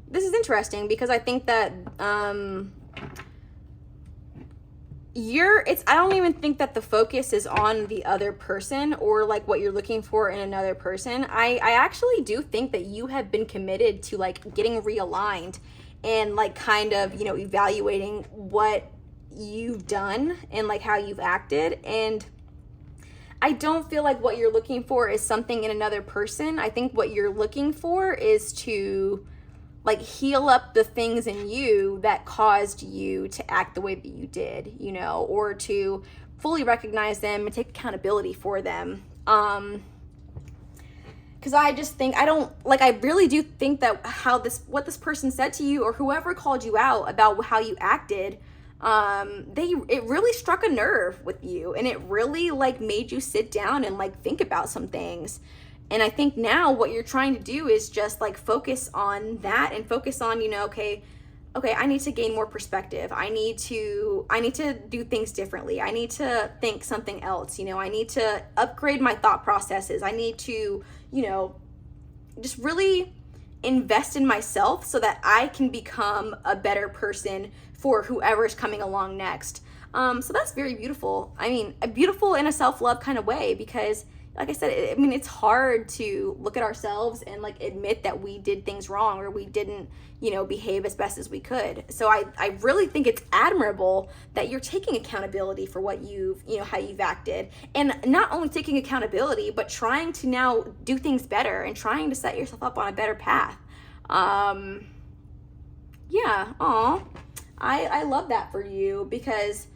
This is interesting, because I think that I don't even think that the focus is on the other person or like what you're looking for in another person. I actually do think that you have been committed to like getting realigned and like kind of, you know, evaluating what you've done and like how you've acted. And I don't feel like what you're looking for is something in another person. I think what you're looking for is to like heal up the things in you that caused you to act the way that you did, you know, or to fully recognize them and take accountability for them. Because I just think, I really do think that what this person said to you, or whoever called you out about how you acted, it really struck a nerve with you, and it really like made you sit down and like think about some things. And I think now what you're trying to do is just like focus on that and focus on, you know, okay, I need to gain more perspective. I need to do things differently. I need to think something else, you know, I need to upgrade my thought processes. I need to, you know, just really invest in myself so that I can become a better person for whoever's coming along next. So that's very beautiful. I mean, beautiful in a self-love kind of way, because like I said, it's hard to look at ourselves and like admit that we did things wrong, or we didn't, you know, behave as best as we could. So I really think it's admirable that you're taking accountability for what how you've acted, and not only taking accountability, but trying to now do things better and trying to set yourself up on a better path. Yeah, I love that for you, because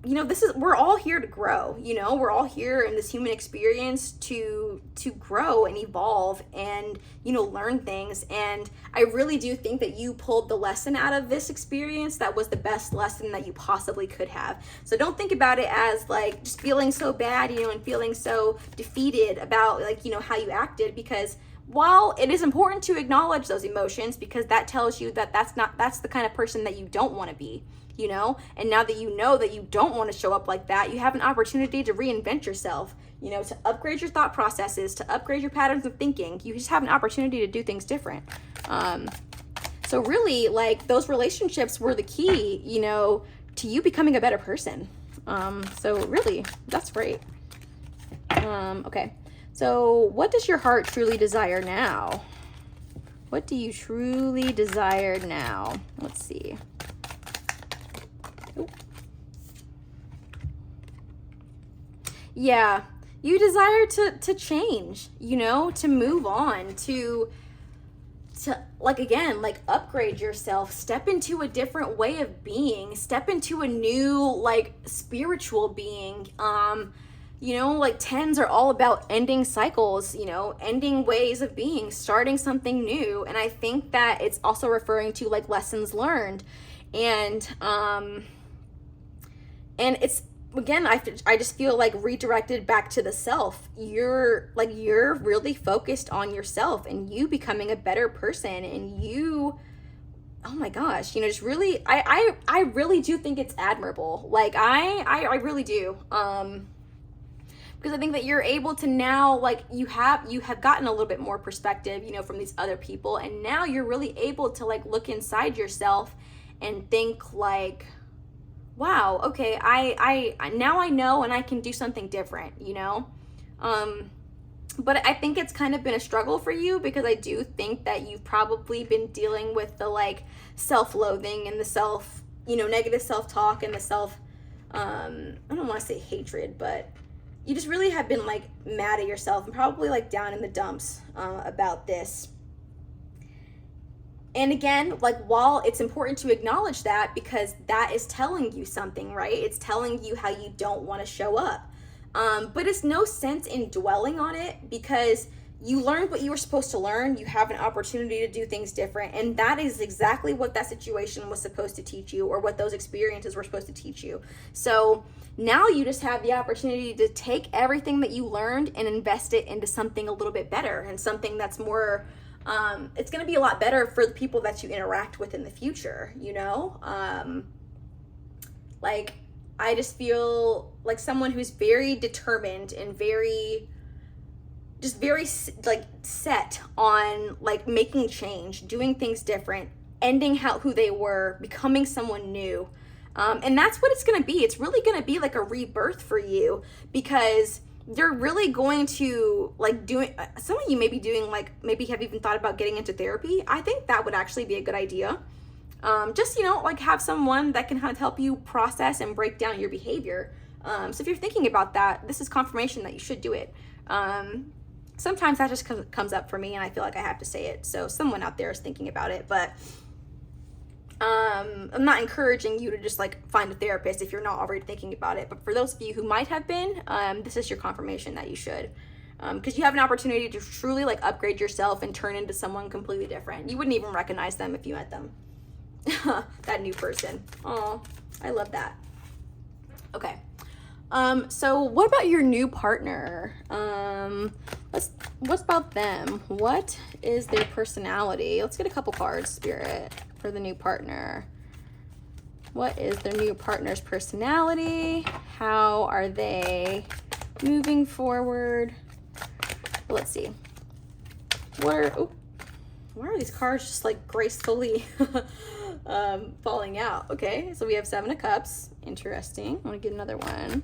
you know, we're all here to grow, you know, we're all here in this human experience to grow and evolve and, you know, learn things. And I really do think that you pulled the lesson out of this experience that was the best lesson that you possibly could have. So don't think about it as like just feeling so bad, you know, and feeling so defeated about like, you know, how you acted, because while it is important to acknowledge those emotions, because that tells you that that's the kind of person that you don't want to be, you know. And now that you know that you don't want to show up like that, you have an opportunity to reinvent yourself, you know, to upgrade your thought processes, to upgrade your patterns of thinking. You just have an opportunity to do things different. So really, like, those relationships were the key, you know, to you becoming a better person. So really, that's great. Okay. So what does your heart truly desire now? What do you truly desire now? Let's see. Ooh. Yeah, you desire to change, you know, to move on, to like, again, like, upgrade yourself, step into a different way of being, step into a new, like, spiritual being. You know, like, tens are all about ending cycles, you know, ending ways of being, starting something new. And I think that it's also referring to, like, lessons learned. And it's, again, I just feel like redirected back to the self. You're really focused on yourself and you becoming a better person, and you, oh my gosh, you know, just really, I really do think it's admirable. Like, I really do. Because I think that you're able to now, like, you have gotten a little bit more perspective, you know, from these other people, and now you're really able to, like, look inside yourself and think, like, wow, okay, I now I know, and I can do something different, you know. But I think it's kind of been a struggle for you, because I do think that you've probably been dealing with the, like, self-loathing and the self, you know, negative self-talk and the self, I don't want to say hatred, but you just really have been, like, mad at yourself and probably, like, down in the dumps about this. And again, like, while it's important to acknowledge that, because that is telling you something, right? It's telling you how you don't want to show up. But it's no sense in dwelling on it, because you learned what you were supposed to learn. You have an opportunity to do things different. And that is exactly what that situation was supposed to teach you, or what those experiences were supposed to teach you. So now you just have the opportunity to take everything that you learned and invest it into something a little bit better, and something that's more, it's going to be a lot better for the people that you interact with in the future, you know? Like, I just feel like someone who's very determined and very, like, set on, like, making change, doing things different, ending who they were, becoming someone new. And that's what it's going to be. It's really going to be like a rebirth for you, because you're really going to, like, some of you may be doing, like, maybe have even thought about getting into therapy. I think that would actually be a good idea. Just, you know, like, have someone that can help you process and break down your behavior. So if you're thinking about that, this is confirmation that you should do it. Sometimes that just comes up for me, and I feel like I have to say it. So someone out there is thinking about it, but I'm not encouraging you to just, like, find a therapist if you're not already thinking about it. But for those of you who might have been, this is your confirmation that you should. Because you have an opportunity to truly, like, upgrade yourself and turn into someone completely different. You wouldn't even recognize them if you met them. That new person. Oh, I love that. Okay. So what about your new partner? What's about them? What is their personality? Let's get a couple cards, Spirit, for the new partner. What is their new partner's personality? How are they moving forward? Let's see. Why are these cards just, like, gracefully falling out? Okay, so we have 7 of Cups. Interesting. I want to get another one.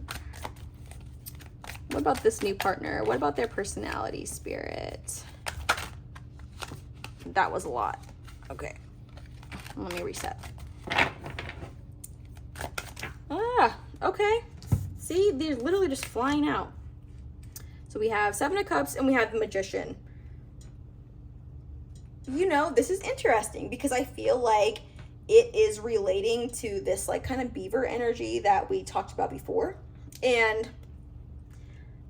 What about this new partner? What about their personality, Spirit? That was a lot. Okay. Let me reset. Okay. See, they're literally just flying out. So we have 7 of Cups and we have the Magician. You know, this is interesting because I feel like it is relating to this, like, kind of beaver energy that we talked about before. And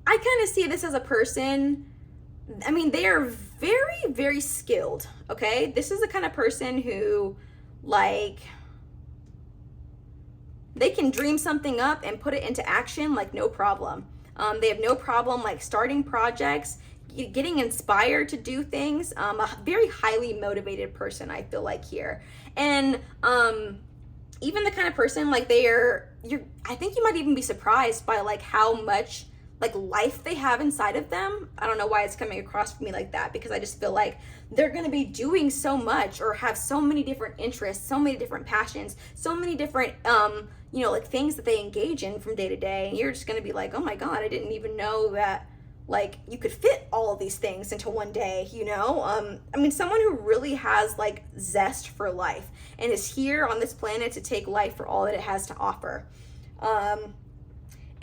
I kind of see this as a person, I mean, they are very, very skilled, okay? This is the kind of person who, like, they can dream something up and put it into action, like, no problem. They have no problem, like, starting projects, getting inspired to do things. A very highly motivated person, I feel like, here. And even the kind of person, like, I think you might even be surprised by, like, how much, like, life they have inside of them. I don't know why it's coming across for me like that, because I just feel like they're going to be doing so much, or have so many different interests, so many different passions, so many different, you know, like, things that they engage in from day to day. And you're just going to be like, oh my God, I didn't even know that, like you could fit all of these things into one day, you know? I mean, someone who really has like zest for life and is here on this planet to take life for all that it has to offer.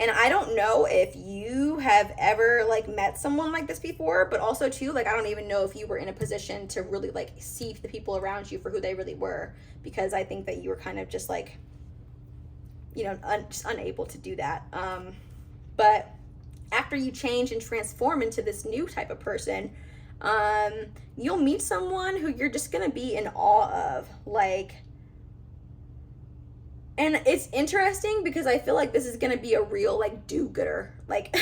And I don't know if you have ever like met someone like this before, but also too, like, I don't even know if you were in a position to really like see the people around you for who they really were, because I think that you were kind of just like, you know, just unable to do that. But after you change and transform into this new type of person, you'll meet someone who you're just gonna be in awe of, like. And it's interesting because I feel like this is going to be a real, like, do-gooder. Like,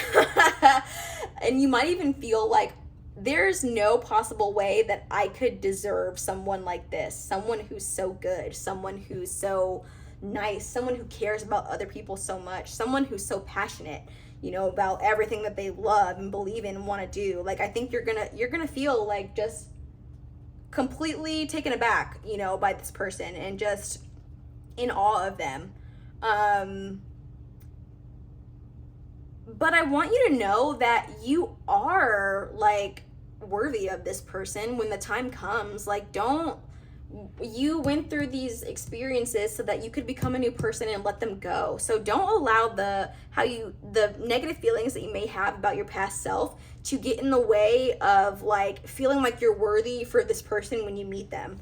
and you might even feel like there's no possible way that I could deserve someone like this. Someone who's so good. Someone who's so nice. Someone who cares about other people so much. Someone who's so passionate, you know, about everything that they love and believe in and want to do. Like, I think you're gonna feel, like, just completely taken aback, you know, by this person and just in awe of them. But I want you to know that you are like worthy of this person when the time comes. Like, you went through these experiences so that you could become a new person and let them go. So don't allow the negative feelings that you may have about your past self to get in the way of like feeling like you're worthy for this person when you meet them.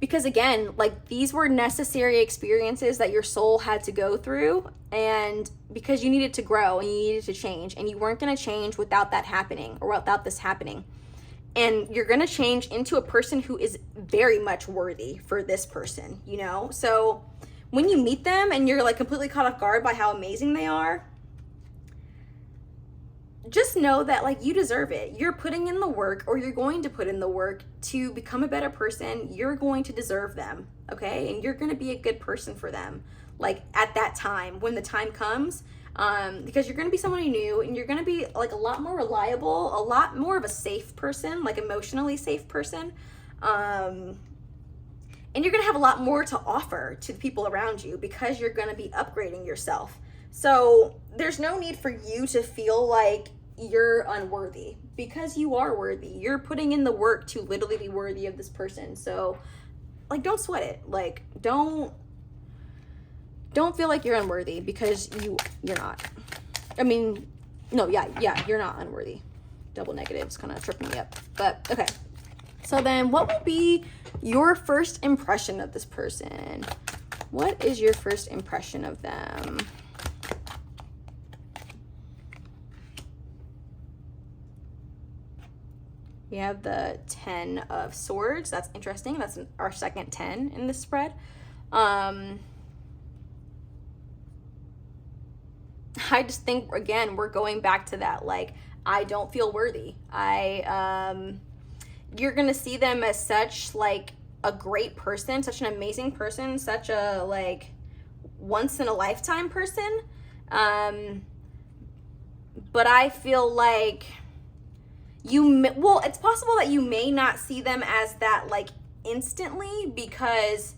Because again, like, these were necessary experiences that your soul had to go through, and because you needed to grow and you needed to change, and you weren't going to change without that happening or without this happening. And you're going to change into a person who is very much worthy for this person, you know? So when you meet them and you're like completely caught off guard by how amazing they are, just know that like you deserve it. You're putting in the work, or you're going to put in the work to become a better person. You're going to deserve them, okay? And you're going to be a good person for them, like at that time, when the time comes, because you're going to be someone new, and you're going to be like a lot more reliable, a lot more of a safe person, like emotionally safe person. And you're going to have a lot more to offer to the people around you because you're going to be upgrading yourself. So there's no need for you to feel like you're unworthy, because you are worthy. You're putting in the work to literally be worthy of this person. So like, don't sweat it. Like, don't feel like you're unworthy, because you're not. I mean, no, yeah, you're not unworthy. Double negatives kind of tripping me up. But okay. So then what would be your first impression of this person? What is your first impression of them? We have the 10 of Swords. That's interesting. That's our second 10 in this spread. I just think, again, we're going back to that, like, I don't feel worthy. You're going to see them as such, like, a great person, such an amazing person, such a, like, once-in-a-lifetime person. But I feel like it's possible that you may not see them as that, like, instantly, because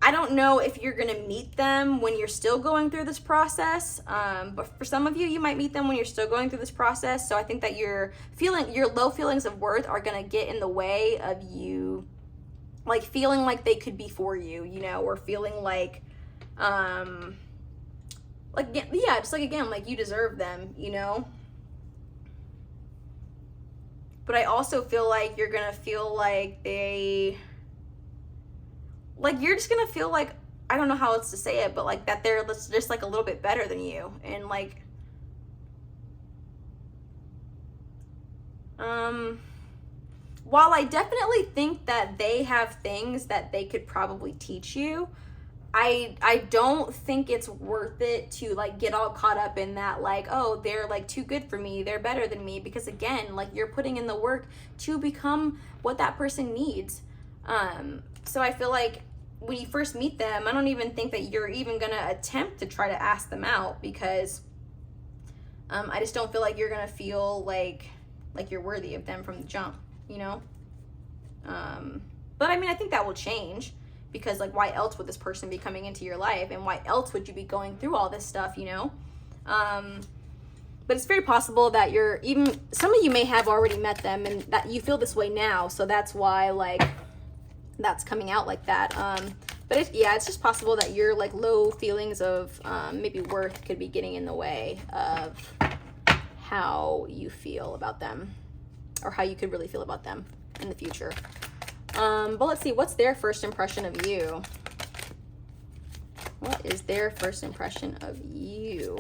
I don't know if you're going to meet them when you're still going through this process. But for some of you, you might meet them when you're still going through this process. So I think that your low feelings of worth are going to get in the way of you, like, feeling like they could be for you, you know, or feeling like, just like, again, like you deserve them, you know? But I also feel like you're going to feel like you're just going to feel like, I don't know how else to say it, but like that they're just like a little bit better than you. And like, while I definitely think that they have things that they could probably teach you, I don't think it's worth it to like get all caught up in that, like, oh, they're like too good for me, they're better than me, because again, like, you're putting in the work to become what that person needs. So I feel like when you first meet them, I don't even think that you're even gonna attempt to try to ask them out, because I just don't feel like you're gonna feel like you're worthy of them from the jump, you know? But I mean, I think that will change, because like, why else would this person be coming into your life, and why else would you be going through all this stuff, you know? But it's very possible that some of you may have already met them and that you feel this way now. So that's why like that's coming out like that. But it's just possible that your like low feelings of maybe worth could be getting in the way of how you feel about them, or how you could really feel about them in the future. But let's see, what's their first impression of you? What is their first impression of you?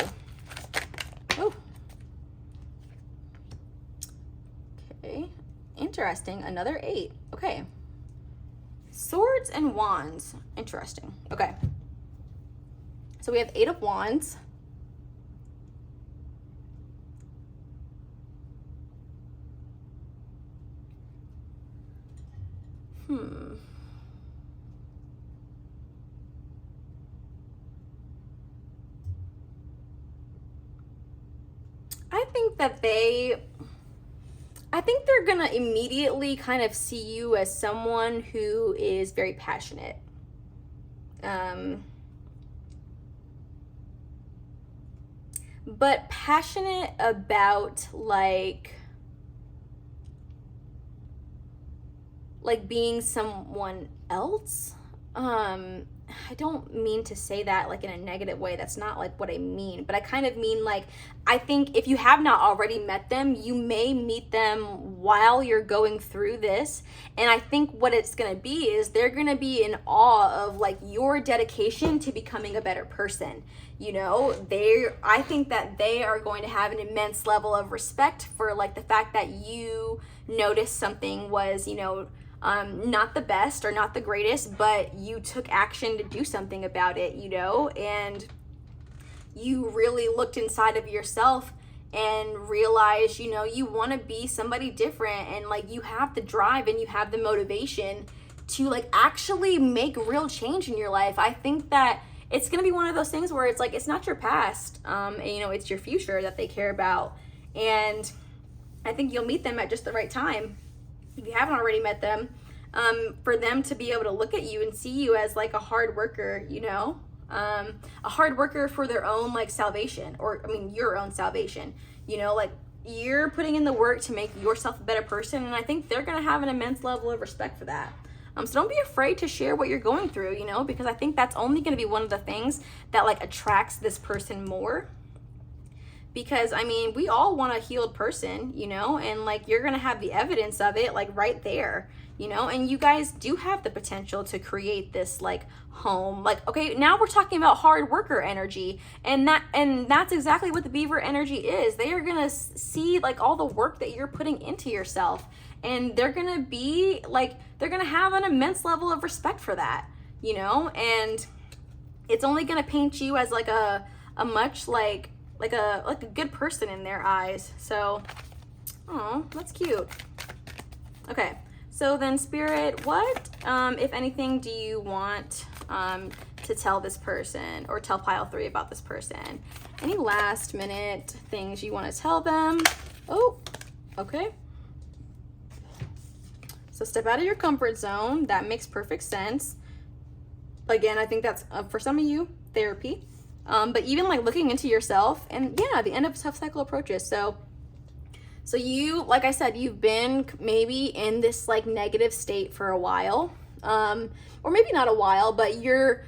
Oh. Okay, interesting. Another 8. Okay. Swords and Wands. Interesting. Okay. So we have 8 of Wands. I think they're gonna immediately kind of see you as someone who is very passionate. But passionate about like being someone else. I don't mean to say that like in a negative way. That's not like what I mean, but I kind of mean like, I think if you have not already met them, you may meet them while you're going through this. And I think what it's going to be is they're going to be in awe of like your dedication to becoming a better person. You know, I think that they are going to have an immense level of respect for like the fact that you noticed something was, you know, not the best or not the greatest, but you took action to do something about it, you know, and you really looked inside of yourself and realized, you know, you want to be somebody different, and like you have the drive and you have the motivation to like actually make real change in your life. I think that it's going to be one of those things where it's like, it's not your past, and you know, it's your future that they care about. And I think you'll meet them at just the right time. If you haven't already met them, for them to be able to look at you and see you as like a hard worker, you know, a hard worker for their own like salvation, or I mean your own salvation, you know, like you're putting in the work to make yourself a better person. And I think they're going to have an immense level of respect for that. So don't be afraid to share what you're going through, you know, because I think that's only going to be one of the things that like attracts this person more. Because I mean, we all want a healed person, you know, and like you're going to have the evidence of it like right there, you know, and you guys do have the potential to create this like home. Like, okay, now we're talking about hard worker energy, and that's exactly what the Beaver energy is. They are going to see like all the work that you're putting into yourself, and they're going to be like, they're going to have an immense level of respect for that, you know, and it's only going to paint you as like a much like a good person in their eyes. So, oh, that's cute. Okay, so then Spirit, what, if anything, do you want to tell this person, or tell pile 3 about this person? Any last minute things you want to tell them? Oh, okay. So step out of your comfort zone. That makes perfect sense. Again, I think that's, for some of you, therapy. But even like looking into yourself, and yeah, the end of tough cycle approaches. So you, like I said, you've been maybe in this like negative state for a while, or maybe not a while, but you're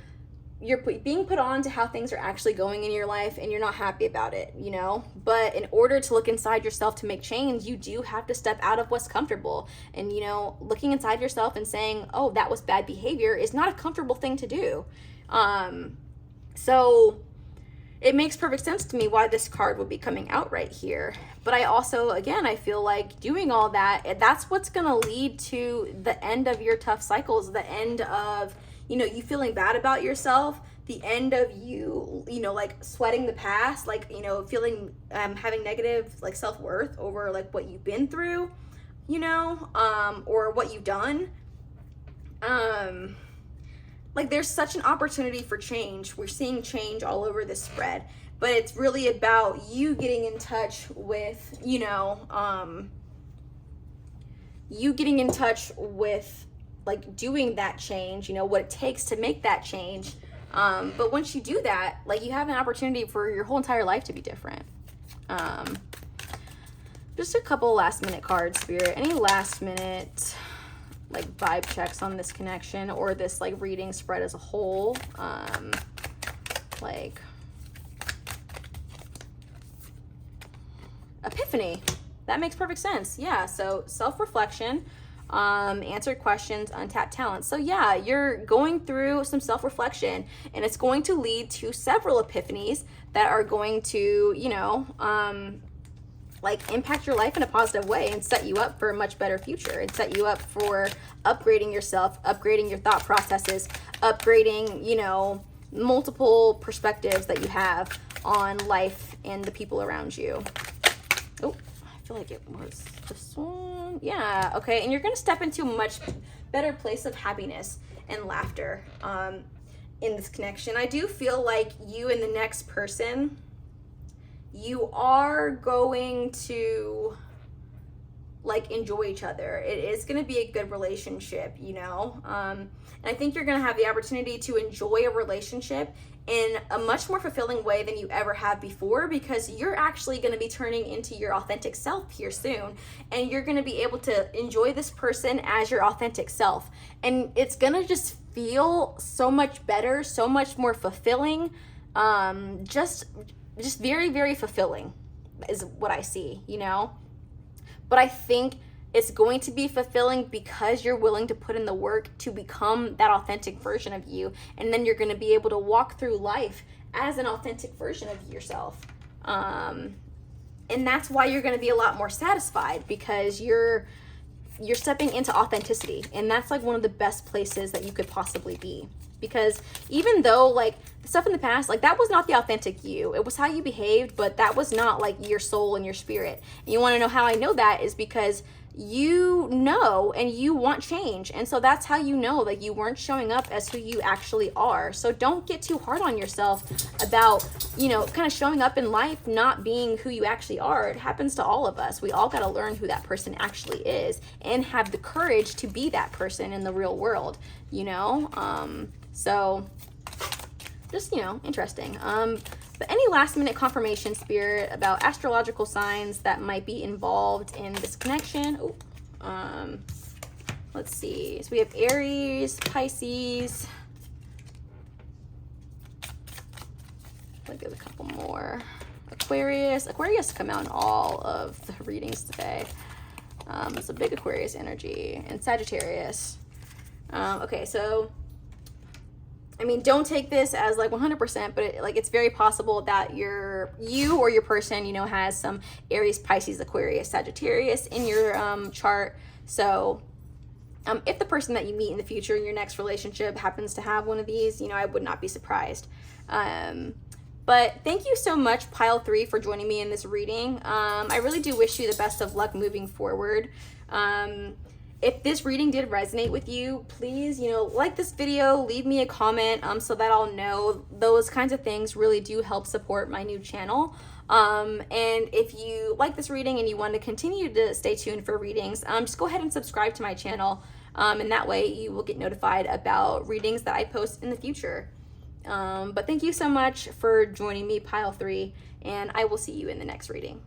being put on to how things are actually going in your life, and you're not happy about it, you know. But in order to look inside yourself to make change, you do have to step out of what's comfortable. And, you know, looking inside yourself and saying, oh, that was bad behavior, is not a comfortable thing to do. So it makes perfect sense to me why this card would be coming out right here. But I also, again, I feel like doing all that, that's what's going to lead to the end of your tough cycles, the end of, you know, you feeling bad about yourself, the end of you, you know, like sweating the past, like, you know, feeling, having negative like self-worth over like what you've been through, you know, or what you've done. Like there's such an opportunity for change. We're seeing change all over this spread, but it's really about you getting in touch with, you know, you getting in touch with like doing that change, you know, what it takes to make that change. But once you do that, like, you have an opportunity for your whole entire life to be different. Just a couple last minute cards, Spirit. Any last minute like vibe checks on this connection or this like reading spread as a whole? Like epiphany. That makes perfect sense. Yeah, so self-reflection, answered questions, untapped talents. So yeah, you're going through some self-reflection, and it's going to lead to several epiphanies that are going to, you know, like impact your life in a positive way and set you up for a much better future and set you up for upgrading yourself, upgrading your thought processes, upgrading, you know, multiple perspectives that you have on life and the people around you. Oh, I feel like it was this one. Yeah, okay. And you're going to step into a much better place of happiness and laughter in this connection. I do feel like you and the next person, you are going to like enjoy each other. It is going to be a good relationship, you know? And I think you're going to have the opportunity to enjoy a relationship in a much more fulfilling way than you ever have before, because you're actually going to be turning into your authentic self here soon, and you're going to be able to enjoy this person as your authentic self, and it's going to just feel so much better, so much more fulfilling, just very, very fulfilling is what I see, you know? But I think it's going to be fulfilling because you're willing to put in the work to become that authentic version of you. And then you're going to be able to walk through life as an authentic version of yourself. And that's why you're going to be a lot more satisfied, because you're stepping into authenticity. And that's like one of the best places that you could possibly be. Because even though like stuff in the past, like that was not the authentic you, it was how you behaved, but that was not like your soul and your spirit. And you want to know how I know that is because you know and you want change, and so that's how you know that you weren't showing up as who you actually are. So don't get too hard on yourself about, you know, kind of showing up in life not being who you actually are. It happens to all of us. We all got to learn who that person actually is and have the courage to be that person in the real world, you know. So just, you know, interesting. But any last minute confirmation, Spirit, about astrological signs that might be involved in this connection? Oh, let's see. So we have Aries, Pisces. I think there's a couple more. Aquarius. Aquarius come out in all of the readings today. It's a big Aquarius energy. And Sagittarius. Okay, so I mean, don't take this as like 100%, but it's very possible that you or your person, you know, has some Aries, Pisces, Aquarius, Sagittarius in your chart. So if the person that you meet in the future in your next relationship happens to have one of these, you know, I would not be surprised. But thank you so much, Pile 3, for joining me in this reading. I really do wish you the best of luck moving forward. If this reading did resonate with you, please, you know, like this video, leave me a comment so that I'll know. Those kinds of things really do help support my new channel. And if you like this reading and you want to continue to stay tuned for readings, just go ahead and subscribe to my channel. And that way you will get notified about readings that I post in the future. But thank you so much for joining me, Pile 3, and I will see you in the next reading.